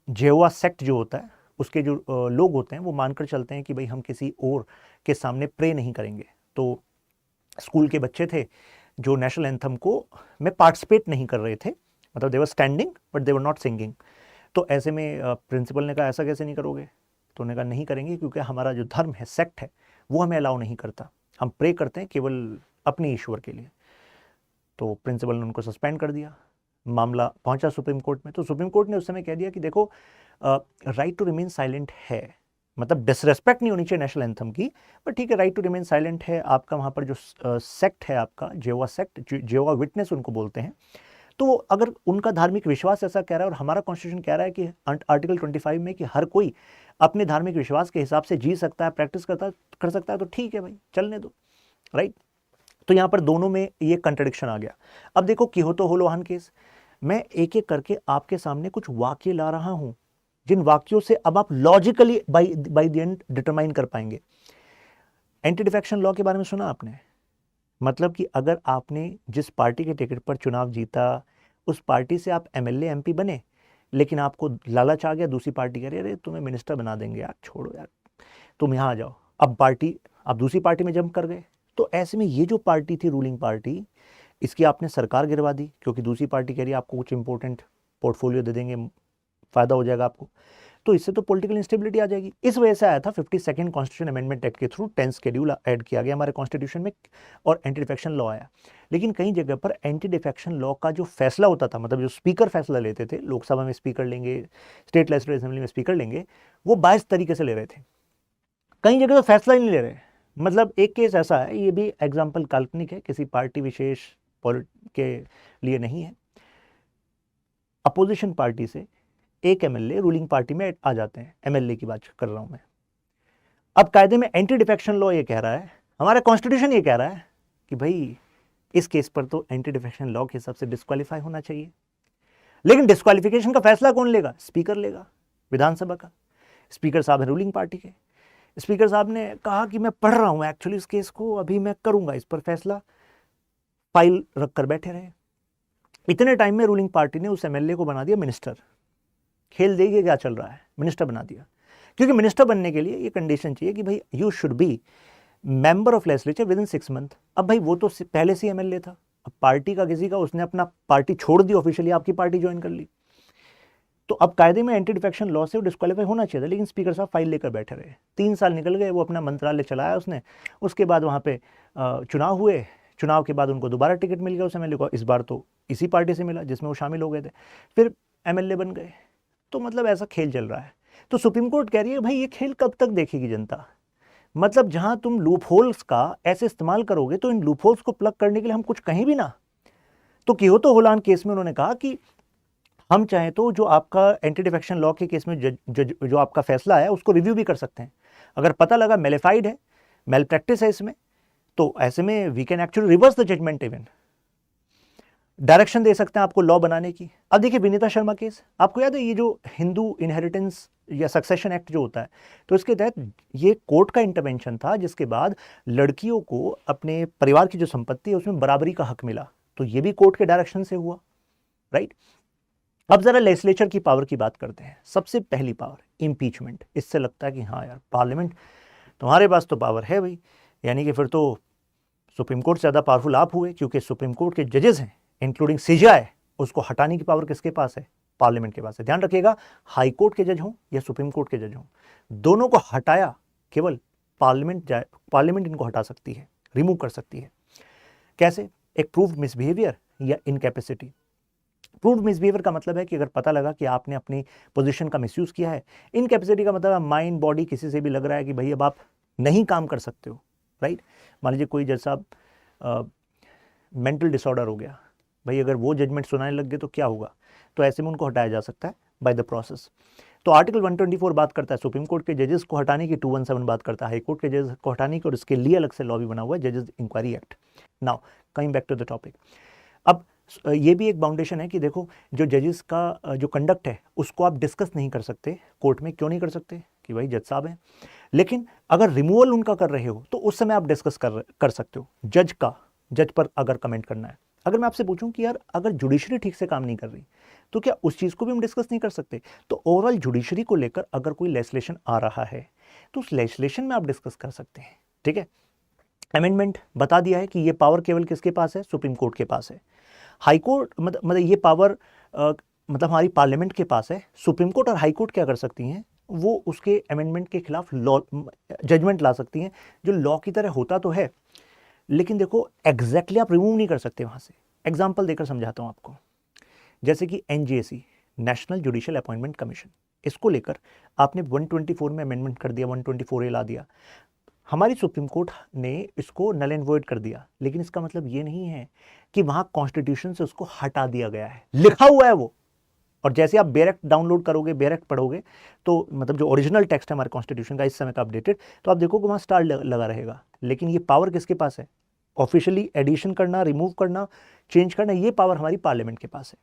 जेहोवा सेक्ट जो होता है उसके जो लोग होते हैं वो मानकर चलते हैं कि भाई हम किसी और के सामने प्रे नहीं करेंगे। तो स्कूल के बच्चे थे जो नेशनल एंथम को में पार्टिसिपेट नहीं कर रहे थे, मतलब they were standing but they were not singing. तो ऐसे में प्रिंसिपल ने कहा ऐसा कैसे नहीं करोगे? तो उन्होंने कहा नहीं करेंगे, क्योंकि हमारा जो धर्म है, सेक्ट है, वो हमें अलाउ नहीं करता, हम प्रे करते हैं केवल अपने ईश्वर के लिए। तो प्रिंसिपल ने उनको सस्पेंड कर दिया। मामला पहुंचा सुप्रीम कोर्ट में, तो सुप्रीम कोर्ट ने उस समय कह दिया कि देखो राइट टू रिमेन साइलेंट है, मतलब डिसरेस्पेक्ट नहीं होनी चाहिए नेशनल एंथम की, बट ठीक है राइट टू रिमेन साइलेंट है आपका। वहाँ पर जो सेक्ट है आपका, जेहोवा सेक्ट, जेहोवा विटनेस उनको बोलते हैं, तो अगर उनका धार्मिक विश्वास ऐसा कह रहा है और हमारा कॉन्स्टिट्यूशन कह रहा है कि आर्टिकल 25 में कि हर कोई अपने धार्मिक विश्वास के हिसाब से जी सकता है, प्रैक्टिस कर सकता है, तो ठीक है भाई चलने दो, राइट? तो यहाँ पर दोनों में ये कंट्रडिक्शन आ गया। अब देखो किहोतो होलोहान केस, मैं एक एक करके आपके सामने कुछ वाक्य ला रहा हूं, जिन वाक्यों से अब आप logically by the end determine कर पाएंगे। एंटी डिफेक्शन लॉ के बारे में सुना आपने? मतलब कि अगर आपने जिस पार्टी के टिकट पर चुनाव जीता, उस पार्टी से आप एमएलए एमपी बने, लेकिन आपको लालच आ गया, दूसरी पार्टी कह रही है अरे तुम्हें मिनिस्टर बना देंगे यार, छोड़ो यार तुम यहाँ आ जाओ, अब दूसरी पार्टी में जंप कर गए। तो ऐसे में ये जो पार्टी थी रूलिंग पार्टी, इसकी आपने सरकार गिरवा दी, क्योंकि दूसरी पार्टी कह रही है आपको कुछ इंपॉर्टेंट पोर्टफोलियो दे देंगे, फायदा हो जाएगा आपको, तो इससे तो पॉलिटिकल इंस्टेबिलिटी आ जाएगी। इस वजह से आया था 52nd कॉन्स्टिट्यूशन अमेंडमेंट एक्ट के थ्रू 10 शेड्यूल ऐड किया गया हमारे कॉन्स्टिट्यूशन में, और एंटी डिफेक्शन लॉ आया। लेकिन कई जगह पर एंटी डिफेक्शन लॉ का जो फैसला होता था, मतलब जो स्पीकर फैसला लेते थे, लोकसभा में स्पीकर लेंगे, स्टेट लेजिस्लेटिव असेंबली में स्पीकर लेंगे, वो बायस तरीके से ले रहे थे। कई जगह तो फैसला ही नहीं ले रहे। मतलब एक केस ऐसा है, ये भी एग्जाम्पल काल्पनिक है, किसी पार्टी विशेष के लिए नहीं है। अपोजिशन पार्टी से एक एमएलए रूलिंग पार्टी में आ जाते हैं, एमएलए की बात कर रहा हूं मैं। अब कायदे में एंटी डिफेक्शन लॉ ये कह रहा है, हमारा कॉन्स्टिट्यूशन ये कह रहा है कि भाई इस केस पर तो एंटी डिफेक्शन लॉ के हिसाब से डिस्क्वालीफाई होना चाहिए। लेकिन डिस्क्वालिफिकेशन का फैसला कौन लेगा? स्पीकर लेगा, विधानसभा का। स्पीकर साहब है रूलिंग पार्टी के। स्पीकर साहब ने कहा कि मैं पढ़ रहा हूं एक्चुअली इस केस को, अभी मैं करूंगा इस पर फैसला, फाइल रखकर बैठे रहे। इतने टाइम में रूलिंग पार्टी ने उस एमएलए को बना दिया मिनिस्टर। खेल देखिए क्या चल रहा है, मिनिस्टर बना दिया। क्योंकि मिनिस्टर बनने के लिए ये कंडीशन चाहिए कि भाई you should be member of legislature with in 6 month. अब भाई वो तो पहले से एमएलए था, अब पार्टी का किसी का, उसने अपना पार्टी छोड़ दी ऑफिशियली, आपकी पार्टी ज्वाइन कर ली, तो अब कायदे में एंटी डिफेक्शन लॉ से वो डिस्क्वालीफाई होना चाहिए था। लेकिन स्पीकर साहब फाइल लेकर बैठे रहे, 3 साल निकल गए, वो अपना मंत्रालय चलाया उसने। उसके बाद वहाँ पे चुनाव हुए, चुनाव के बाद उनको दोबारा टिकट मिल गया उस एमएलए को, इस बार तो इसी पार्टी से मिला जिसमें वो शामिल हो गए थे, फिर एमएलए बन गए। तो मतलब ऐसा खेल चल रहा है। तो सुप्रीम कोर्ट कह रही है भाई ये खेल कब तक देखेगी जनता? मतलब जहां तुम लूप होल्स का ऐसे इस्तेमाल करोगे, तो इन लूप होल्स को प्लग करने के लिए हम कुछ कहें भी ना। तो किहोतो होलोहान केस में उन्होंने कहा कि हम चाहें तो जो आपका एंटी डिफेक्शन लॉ के केस में जो आपका फैसला है उसको रिव्यू भी कर सकते हैं। अगर पता लगा मेलिफाइड है, मेल प्रैक्टिस है इसमें, तो ऐसे में we can actually reverse the judgement, even direction दे सकते हैं आपको लॉ बनाने की। अब देखिए विनीता शर्मा केस, आपको याद है ये जो हिंदू इनहेरिटेंस या सक्सेशन एक्ट जो होता है, तो इसके तहत ये कोर्ट का इंटरवेंशन था जिसके बाद लड़कियों को अपने परिवार की जो संपत्ति है उसमें बराबरी का हक मिला, तो ये भी कोर्ट के डायरेक्शन से हुआ, राइट। अब जरा लेजिस्लेचर की पावर की बात करते हैं। सबसे पहली पावर इम्पीचमेंट। इससे लगता है कि हाँ यार पार्लियामेंट तुम्हारे पास तो पावर है भाई, यानी कि फिर तो सुप्रीम कोर्ट से ज़्यादा पावरफुल आप हुए, क्योंकि सुप्रीम कोर्ट के जजेस हैं इंक्लूडिंग सीजेआई, उसको हटाने की पावर किसके पास है? पार्लियामेंट के पास है। ध्यान रखिएगा, हाई कोर्ट के जज हों या सुप्रीम कोर्ट के जज हों, दोनों को हटाया केवल पार्लियामेंट इनको हटा सकती है, रिमूव कर सकती है। कैसे? एक प्रूव्ड मिसबिहेवियर या इनकैपेसिटी। प्रूव्ड मिसबिहेवियर का मतलब है कि अगर पता लगा कि आपने अपनी पोजीशन का मिसयूज किया है। इनकैपेसिटी का मतलब माइंड बॉडी किसी से भी लग रहा है कि भाई अब आप नहीं काम कर सकते हो, राइट। मान लीजिए कोई जैसा मेंटल डिसऑर्डर हो गया, भाई अगर वो जजमेंट सुनाने लग गए तो क्या होगा? तो ऐसे में उनको हटाया जा सकता है बाय द प्रोसेस। तो आर्टिकल 124 बात करता है सुप्रीम कोर्ट के जजेस को हटाने की, 217 बात करता है हाई कोर्ट के जजेस को हटाने की, और इसके लिए अलग से लॉ भी बना हुआ है, जजेस inquiry act. Now coming back to the topic, अब ये भी एक बाउंडेशन है कि देखो जो जजेस का जो कंडक्ट है उसको आप डिस्कस नहीं कर सकते कोर्ट में। क्यों नहीं कर सकते? कि भाई जज साहब हैं। लेकिन अगर रिमूवल उनका कर रहे हो तो उस समय आप डिस्कस कर सकते हो जज पर अगर कमेंट करना है। अगर मैं आपसे पूछूं कि यार अगर जुडिशरी ठीक से काम नहीं कर रही तो क्या उस चीज़ को भी हम डिस्कस नहीं कर सकते? तो ओवरऑल जुडिशरी को लेकर अगर कोई लेजिस्लेशन आ रहा है तो उस लेजिस्लेशन में आप डिस्कस कर सकते हैं, ठीक है। अमेंडमेंट बता दिया है कि ये पावर केवल किसके पास है? सुप्रीम कोर्ट के पास है। हाई कोर्ट मतलब ये पावर मतलब हमारी पार्लियामेंट के पास है। सुप्रीम कोर्ट और हाई कोर्ट क्या कर सकती हैं? वो उसके अमेंडमेंट के खिलाफ लॉ जजमेंट ला सकती हैं, जो लॉ की तरह होता तो है, लेकिन देखो एग्जैक्टली आप रिमूव नहीं कर सकते वहां से। एग्जाम्पल देकर समझाता हूं आपको। जैसे कि एनजीएसी, नेशनल जुडिशियल अपॉइंटमेंट कमीशन, इसको लेकर आपने 124 में अमेंडमेंट कर दिया, 124A ला दिया। हमारी सुप्रीम कोर्ट ने इसको नल एंड वॉइड कर दिया, लेकिन इसका मतलब ये नहीं है कि वहां कॉन्स्टिट्यूशन से उसको हटा दिया गया है, लिखा हुआ है वो। और जैसे आप बेयर एक्ट डाउनलोड करोगे, बेयर एक्ट पढ़ोगे, तो मतलब जो ओरिजिनल टेक्स्ट है हमारे कॉन्स्टिट्यूशन का इस समय का अपडेटेड, तो आप देखोगे वहां स्टार लगा रहेगा। लेकिन ये पावर किसके पास है? ऑफिशियली एडिशन करना, रिमूव करना, चेंज करना, ये पावर हमारी पार्लियामेंट के पास है।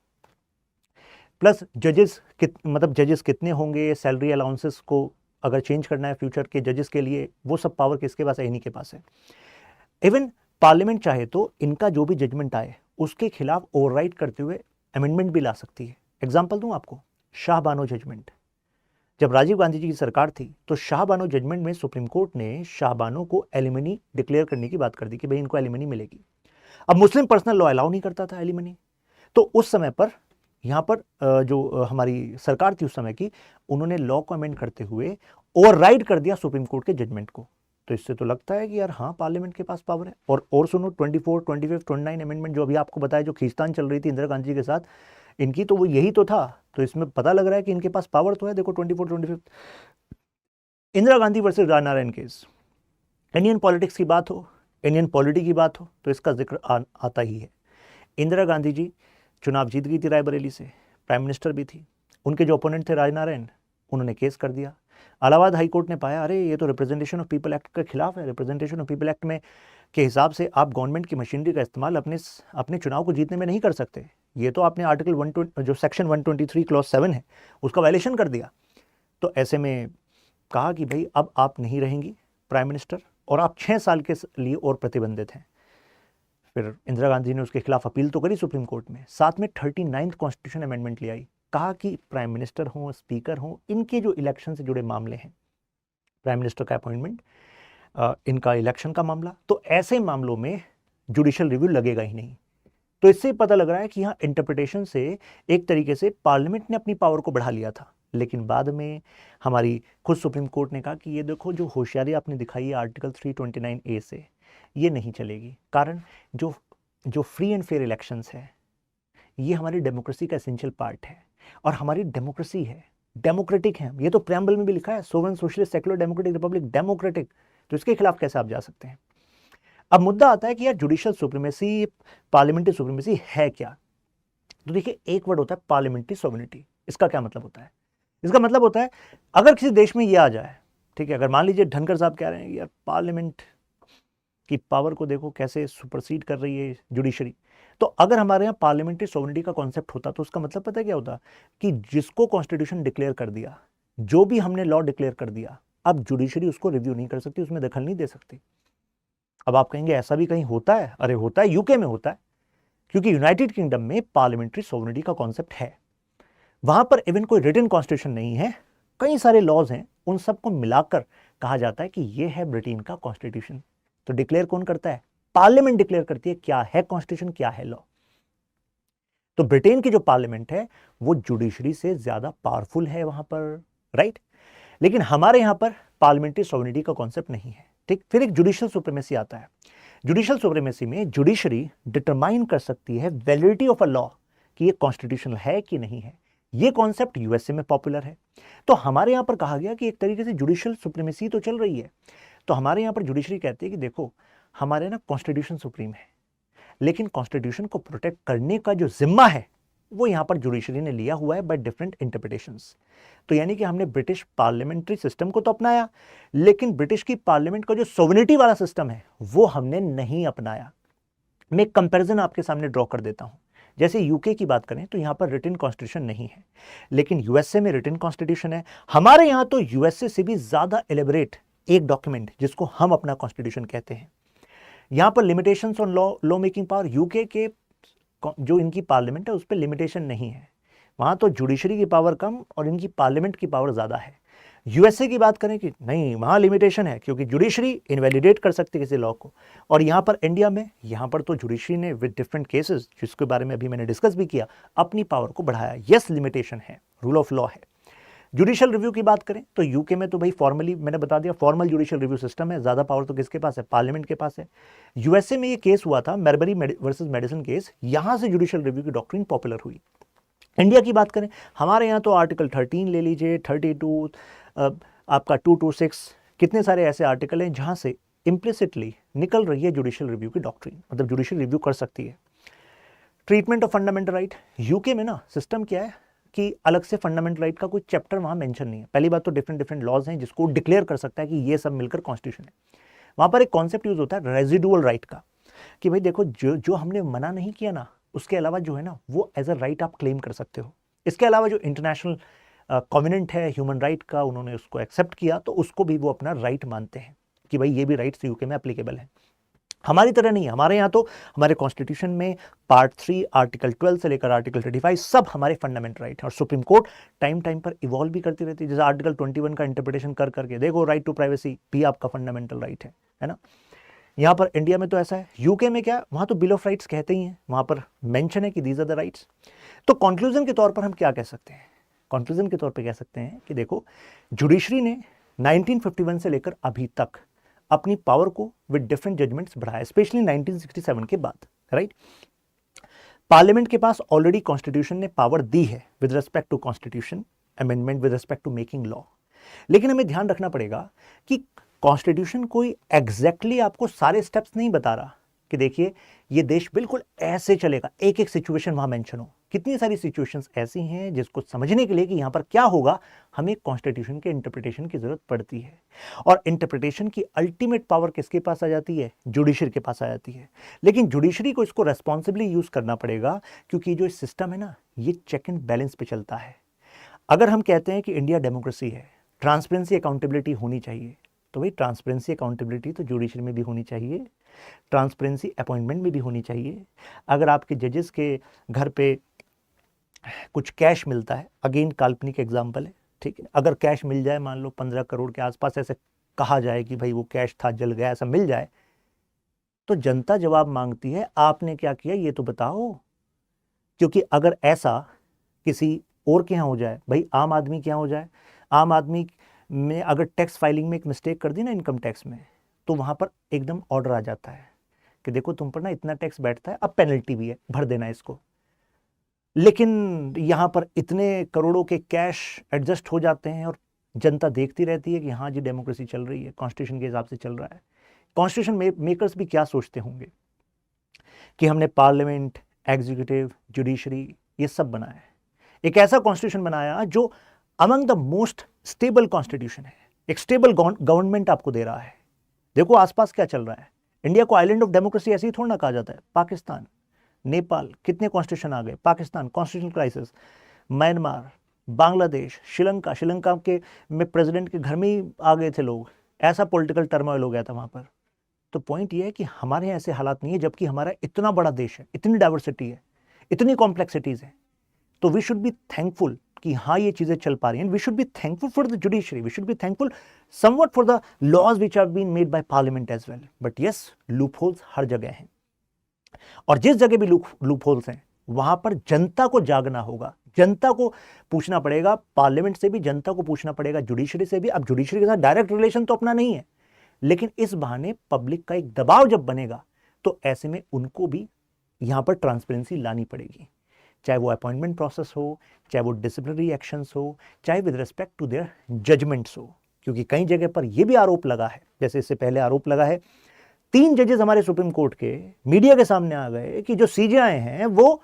प्लस जजेस मतलब जजेस कितने होंगे, सैलरी अलाउंसेस को अगर चेंज करना है फ्यूचर के जजेस के लिए, वो सब पावर किसके पास है? इन्हीं के पास है। इवन पार्लियामेंट चाहे तो इनका जो भी जजमेंट आए उसके खिलाफ ओवरराइड करते हुए अमेंडमेंट भी ला सकती है। एग्जाम्पल दूं आपको, शाहबानो जजमेंट। जब राजीव गांधी जी की सरकार थी तो शाहबानो जजमेंट में सुप्रीम कोर्ट ने शाहबानो को एलिमनी डिक्लेयर करने की बात कर दी कि भाई इनको एलिमनी मिलेगी। अब मुस्लिम पर्सनल लॉ अलाउ नहीं करता था एलिमनी, तो उस समय पर यहाँ पर जो हमारी सरकार थी उस समय की, उन्होंने लॉ को अमेंड करते हुए ओवरराइड कर दिया सुप्रीम कोर्ट के जजमेंट को। तो इससे तो लगता है कि यार हाँ पार्लियामेंट के पास पावर है। और सुनो 24, 25, 29 अमेंडमेंट जो अभी आपको बताया, जो खींचतान चल रही थी इंदिरा गांधी के साथ, इनकी तो वो यही तो था। तो इसमें पता लग रहा है कि इनके पास पावर तो है। देखो 24, 25 Indira Gandhi versus Ramnarayan case. Indian politics की बात हो, इंडियन पॉलिटी की बात हो तो इसका जिक्र आता ही है। इंदिरा गांधी जी चुनाव जीत गई थी रायबरेली से, प्राइम मिनिस्टर भी थी। उनके जो ओपोनेंट थे राजनारायण, उन्होंने केस कर दिया। इलाहाबाद हाई कोर्ट ने पाया अरे ये तो रिप्रेजेंटेशन ऑफ पीपल एक्ट के खिलाफ है। रिप्रेजेंटेशन ऑफ पीपल एक्ट में के हिसाब से आप गवर्नमेंट की मशीनरी का इस्तेमाल अपने चुनाव को जीतने में नहीं कर सकते। ये तो आपने आर्टिकल 120 जो सेक्शन 123 क्लॉज 7 है उसका वायलेशन कर दिया। तो ऐसे में कहा कि भाई अब आप नहीं रहेंगी प्राइम मिनिस्टर और आप 6 साल के लिए और प्रतिबंधित हैं। फिर इंदिरा गांधी ने उसके खिलाफ अपील तो करी सुप्रीम कोर्ट में, साथ में 39th कॉन्स्टिट्यूशन अमेंडमेंट ले आई। कहा कि प्राइम मिनिस्टर हों, स्पीकर हों, इनके जो इलेक्शन से जुड़े मामले हैं, प्राइम मिनिस्टर का अपॉइंटमेंट, इनका इलेक्शन का मामला, तो ऐसे मामलों में जुडिशियल रिव्यू लगेगा ही नहीं। तो इससे पता लग रहा है कि यहाँ इंटरप्रिटेशन से एक तरीके से पार्लियामेंट ने अपनी पावर को बढ़ा लिया था। लेकिन बाद में हमारी खुद सुप्रीम कोर्ट ने कहा कि ये देखो जो होशियारी आपने दिखाई है आर्टिकल 329A से, ये नहीं चलेगी। कारण जो फ्री एंड फेयर इलेक्शंस है ये हमारी डेमोक्रेसी का एसेंशियल पार्ट है, और हमारी डेमोक्रेसी है, डेमोक्रेटिक है। ये तो प्रेम्बल में भी लिखा है, sovereign socialist secular democratic Republic, democratic. तो इसके खिलाफ कैसे आप जा सकते हैं? अब मुद्दा आता है कि यार जुडिशियल सुप्रीमेसी, पार्लियामेंट्री सुप्रीमेसी है क्या? तो देखिए, एक वर्ड होता है पार्लियामेंट्री सोवरेनिटी। इसका क्या मतलब होता है? इसका मतलब होता है अगर किसी देश में ये आ जाए, ठीक है, अगर मान लीजिए धनखड़ साहब कह रहे हैं यार पार्लियामेंट की पावर को देखो कैसे सुपरसीड कर रही है जुडिशरी, तो अगर हमारे यहाँ पार्लियामेंट्री सोवरेनिटी का कॉन्सेप्ट होता तो उसका मतलब पता है क्या होता? कि जिसको कॉन्स्टिट्यूशन डिक्लेयर कर दिया, जो भी हमने लॉ डिक्लेयर कर दिया, अब जुडिशरी उसको रिव्यू नहीं कर सकती, उसमें दखल नहीं दे सकती। अब आप कहेंगे ऐसा भी कहीं होता है? अरे होता है, यूके में होता है, क्योंकि यूनाइटेड किंगडम में पार्लियामेंट्री सोवरेनिटी का कॉन्सेप्ट है। वहां पर इवन कोई रिटन कॉन्स्टिट्यूशन नहीं है, कई सारे लॉज हैं, उन सबको मिलाकर कहा जाता है कि यह है ब्रिटेन का कॉन्स्टिट्यूशन। तो डिक्लेयर कौन करता है? पार्लियामेंट डिक्लेयर करती है क्या है कॉन्स्टिट्यूशन, क्या है लॉ। तो ब्रिटेन की जो पार्लियामेंट है वो जुडिशरी से ज्यादा पावरफुल है वहां पर, राइट। लेकिन हमारे यहां पर पार्लियामेंट्री सोवरेनिटी का कॉन्सेप्ट नहीं है, ठीक। फिर एक जुडिशियल सुप्रीमेसी आता है। जुडिशियल सुप्रीमेसी में जुडिशरी डिटरमाइन कर सकती है वैलिडिटी ऑफ अ लॉ, कि ये कॉन्स्टिट्यूशनल है कि नहीं है। ये कॉन्सेप्ट यूएसए में पॉपुलर है। तो हमारे यहां पर कहा गया कि एक तरीके से जुडिशियल सुप्रीमेसी तो चल रही है। तो हमारे यहां पर जुडिशरी कहती है कि देखो, हमारे ना कॉन्स्टिट्यूशन सुप्रीम है, लेकिन कॉन्स्टिट्यूशन को प्रोटेक्ट करने का जो जिम्मा है वो यहां पर जुडिशरी ने लिया हुआ है बाय डिफरेंट इंटरप्रिटेशंस। तो यानी कि हमने ब्रिटिश पार्लियामेंट्री सिस्टम को तो अपनाया, लेकिन ब्रिटिश की पार्लियामेंट का जो सोवरेनिटी वाला सिस्टम है वो हमने नहीं अपनाया। मैं एक कंपैरिजन आपके सामने ड्रॉ कर देता हूं। जैसे यूके की बात करें तो यहां पर रिटन कॉन्स्टिट्यूशन नहीं है, लेकिन यूएसए में रिटन कॉन्स्टिट्यूशन है। हमारे यहां तो यूएसए से भी ज्यादा एलेबरेट एक डॉक्यूमेंट जिसको हम अपना कॉन्स्टिट्यूशन कहते हैं। यहां पर limitations on law making power, UK के जो इनकी पार्लियामेंट है उस पर लिमिटेशन नहीं है। वहां तो जुडिशरी की पावर कम और इनकी पार्लियामेंट की पावर ज्यादा है। यूएसए की बात करें कि नहीं, वहां लिमिटेशन है, क्योंकि जुडिशरी इनवैलिडेट कर सकती है किसी लॉ को। और यहां पर इंडिया में, यहां पर तो जुडिशरी ने विद डिफरेंट केसेस, जिसके बारे में अभी मैंने डिस्कस भी किया, अपनी पावर को बढ़ाया। यस, लिमिटेशन है, रूल ऑफ लॉ है। जुडिशियल रिव्यू की बात करें तो यूके में तो भाई फॉर्मली मैंने बता दिया, फॉर्मल जुडिशियल रिव्यू सिस्टम है, ज्यादा पावर तो किसके पास है? पार्लियामेंट के पास है। यूएसए में ये केस हुआ था, मेरबरी वर्सेस मेडिसन केस, यहां से जुडिशियल रिव्यू की डॉक्ट्रिन पॉपुलर हुई। इंडिया की बात करें, हमारे यहाँ तो आर्टिकल 13 ले लीजिए, 32, आपका 226, कितने सारे ऐसे आर्टिकल हैं जहां से इम्प्लिसिटली निकल रही है जुडिशियल रिव्यू की डॉक्ट्रिन, मतलब जुडिशियल रिव्यू कर सकती है। Treatment of fundamental right, UK में ना सिस्टम क्या है कि अलग से फंडामेंटल राइट का कोई चैप्टर वहां मेंशन नहीं है। पहली बात तो डिफरेंट डिफरेंट लॉज हैं जिसको डिक्लेयर कर सकता है कि ये सब मिलकर कॉन्स्टिट्यूशन है। वहां पर एक कॉन्सेप्ट यूज होता है रेजिडुअल राइट का, कि भाई देखो, जो हमने मना नहीं किया ना, उसके अलावा जो है ना वो एज अ राइट आप क्लेम कर सकते हो। इसके अलावा जो इंटरनेशनल कॉन्वेनेंट है ह्यूमन राइट का, उन्होंने उसको एक्सेप्ट किया, तो उसको भी वो अपना राइट मानते हैं कि भाई ये भी राइट्स यूके में एप्लीकेबल है। हमारी तरह नहीं है, हमारे यहाँ तो हमारे कॉन्स्टिट्यूशन में पार्ट 3 आर्टिकल 12 से लेकर आर्टिकल 35 सब हमारे फंडामेंटल राइट है। और सुप्रीम कोर्ट टाइम टाइम पर इवॉल्व भी करती रहती है। जैसे आर्टिकल 21 का इंटरप्रिटेशन कर करके देखो, राइट टू प्राइवेसी भी आपका फंडामेंटल राइट है ना। यहाँ पर इंडिया में तो ऐसा है। यूके में क्या, वहां तो बिल ऑफ राइट्स कहते ही हैं, वहां पर मेंशन है कि दीज आर द राइट्स। तो कंक्लूजन के तौर पर हम क्या कह सकते हैं? कंक्लूजन के तौर पर कह सकते हैं कि देखो, जुडिशरी ने 1951 से लेकर अभी तक अपनी पावर को विद डिफरेंट जजमेंट्स बढ़ाया, स्पेशली 1967 के बाद, राइट। पार्लियामेंट के पास ऑलरेडी कॉन्स्टिट्यूशन ने पावर दी है with respect to constitution amendment, with respect to making law. लेकिन हमें ध्यान रखना पड़ेगा कि कॉन्स्टिट्यूशन कोई एग्जैक्टली आपको सारे स्टेप्स नहीं बता रहा कि देखिए ये देश बिल्कुल ऐसे चलेगा, एक एक सिचुएशन वहां मेंशन हो। कितनी सारी सिचुएशंस ऐसी हैं जिसको समझने के लिए कि यहां पर क्या होगा, हमें कॉन्स्टिट्यूशन के इंटरप्रिटेशन की जरूरत पड़ती है। और इंटरप्रिटेशन की अल्टीमेट पावर किसके पास आ जाती है? जुडिशरी के पास आ जाती है। लेकिन जुडिशरी को इसको रेस्पॉन्सिबली यूज करना पड़ेगा, क्योंकि जो सिस्टम है ना, ये चेक एंड बैलेंस पे चलता है। अगर हम कहते हैं कि इंडिया डेमोक्रेसी है, ट्रांसपेरेंसी अकाउंटेबिलिटी होनी चाहिए, तो भाई ट्रांसपेरेंसी अकाउंटेबिलिटी तो जुडिशरी में भी होनी चाहिए, ट्रांसपेरेंसी अपॉइंटमेंट में भी होनी चाहिए। अगर आपके जजेस के घर पे कुछ कैश मिलता है, अगेन काल्पनिक एग्जांपल है, ठीक है, अगर कैश मिल जाए, मान लो 15 करोड़ के आसपास, ऐसे कहा जाए कि भाई वो कैश था, जल गया, ऐसा मिल जाए, तो जनता जवाब मांगती है आपने क्या किया ये तो बताओ। क्योंकि अगर ऐसा किसी और के यहाँ हो जाए, भाई आम आदमी के यहाँ हो जाए, आम आदमी में अगर टैक्स फाइलिंग में एक मिस्टेक कर दी ना, इनकम टैक्स में, तो वहां पर एकदम ऑर्डर आ जाता है कि देखो तुम पर ना इतना टैक्स बैठता है, अब पेनल्टी भी है, भर देना इसको। लेकिन यहां पर इतने करोड़ों के कैश एडजस्ट हो जाते हैं और जनता देखती रहती है कि हाँ जी डेमोक्रेसी चल रही है, कॉन्स्टिट्यूशन के हिसाब से चल रहा है। कॉन्स्टिट्यूशन मेकर्स भी क्या सोचते होंगे कि हमने पार्लियामेंट, एग्जीक्यूटिव, जुडिशरी ये सब बनाया है, एक ऐसा कॉन्स्टिट्यूशन बनाया जो among the most stable constitution है, एक स्टेबल गवर्नमेंट आपको दे रहा है। देखो आसपास क्या चल रहा है, इंडिया को आइलैंड ऑफ डेमोक्रेसी ऐसे ही थोड़ा ना कहा जाता है। पाकिस्तान, नेपाल, कितने कॉन्स्टिट्यूशन आ गए, Pakistan constitutional crisis, Myanmar, Bangladesh, Sri Lanka के में प्रेसिडेंट के घर में ही आ गए थे लोग, ऐसा पॉलिटिकल टर्मोइल हो गया था वहां पर। तो पॉइंट ये है कि हमारे यहाँ ऐसे हालात नहीं है, जबकि हमारा इतना बड़ा देश है, इतनी डाइवर्सिटी है, इतनी कॉम्प्लेक्सिटीज है। तो वी शुड बी थैंकफुल कि हाँ ये चीजें चल पा रही हैं। We should be thankful for the judiciary, we should be thankful somewhat for the laws which have been made by parliament as well. But yes, loopholes हर जगह हैं, और जिस जगह भी लूप होल्स हैं वहां पर जनता को जागना होगा, जनता को पूछना पड़ेगा, पार्लियामेंट से भी जनता को पूछना पड़ेगा, जुडिशरी से भी। अब जुडिशरी के साथ डायरेक्ट रिलेशन तो अपना नहीं है, लेकिन इस बहाने पब्लिक का एक दबाव जब बनेगा तो ऐसे में उनको भी यहां पर ट्रांसपेरेंसी लानी पड़ेगी, चाहे वो अपॉइंटमेंट प्रोसेस हो, चाहे वो डिसिप्लिनरी एक्शंस हो, चाहे with respect to their judgments हो। क्योंकि कई जगह पर यह भी आरोप लगा है, जैसे इससे पहले आरोप लगा है 3 जजेस हमारे सुप्रीम कोर्ट के मीडिया के सामने आ गए कि जो सीजेआई हैं वो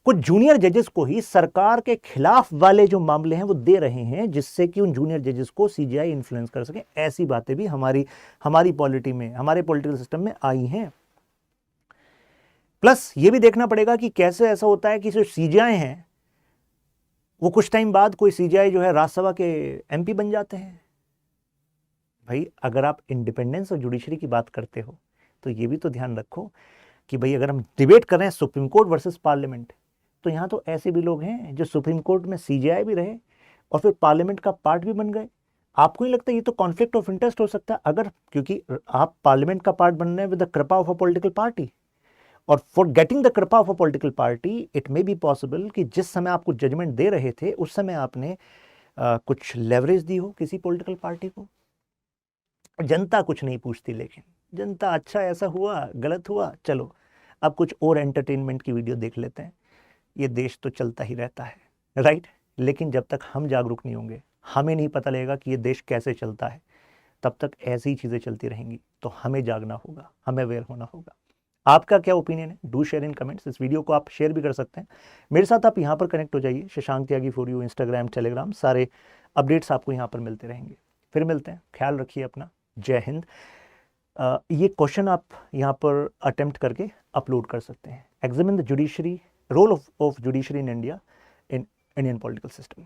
कुछ जूनियर जजेस को ही सरकार के खिलाफ वाले जो मामले हैं वो दे रहे हैं, जिससे कि उन जूनियर जजेस को सीजेआई इन्फ्लुएंस कर सके। ऐसी बातें भी हमारी पॉलिटी में, हमारे पॉलिटिकल सिस्टम में आई हैं। प्लस ये भी देखना पड़ेगा कि कैसे ऐसा होता है कि जो सीजेआई हैं वो कुछ टाइम बाद कोई सीजेआई जो है राज्यसभा के एमपी बन जाते हैं। भाई अगर आप इंडिपेंडेंस और जुडिशरी की बात करते हो तो ये भी तो ध्यान रखो कि भाई अगर हम डिबेट कर रहे हैं सुप्रीम कोर्ट वर्सेस पार्लियामेंट, तो यहाँ तो ऐसे भी लोग हैं जो सुप्रीम कोर्ट में सीजेआई भी रहे और फिर पार्लियामेंट का पार्ट भी बन गए। आपको नहीं लगता ये तो कॉन्फ्लिक्ट ऑफ इंटरेस्ट हो सकता है? अगर, क्योंकि आप पार्लियामेंट का पार्ट बन रहे हैं विद द कृपा ऑफ अ पॉलिटिकल पार्टी, और फॉर गेटिंग द कृपा of a political party it may be possible कि जिस समय आपको जजमेंट दे रहे थे उस समय आपने कुछ लेवरेज दी हो किसी पॉलिटिकल पार्टी को। जनता कुछ नहीं पूछती, लेकिन जनता अच्छा ऐसा हुआ, गलत हुआ, चलो अब कुछ और एंटरटेनमेंट की वीडियो देख लेते हैं। ये देश तो चलता ही रहता है, राइट? लेकिन जब तक हम जागरूक नहीं होंगे, हमें नहीं पता लगेगा कि ये देश कैसे चलता है, तब तक ऐसी ही चीज़ें चलती रहेंगी। तो हमें जागना होगा, हमें अवेयर होना होगा। आपका क्या ओपिनियन है? Do share in comments. इस वीडियो को आप शेयर भी कर सकते हैं। मेरे साथ आप यहाँ पर कनेक्ट हो जाइए, शशांक त्यागी फॉर यू, इंस्टाग्राम, टेलीग्राम, सारे अपडेट्स आपको यहाँ पर मिलते रहेंगे। फिर मिलते हैं, ख्याल रखिए अपना, जय हिंद। ये क्वेश्चन आप यहाँ पर अटेम्प्ट करके अपलोड कर सकते हैं। Examine the judiciary, role of judiciary in India in Indian political system.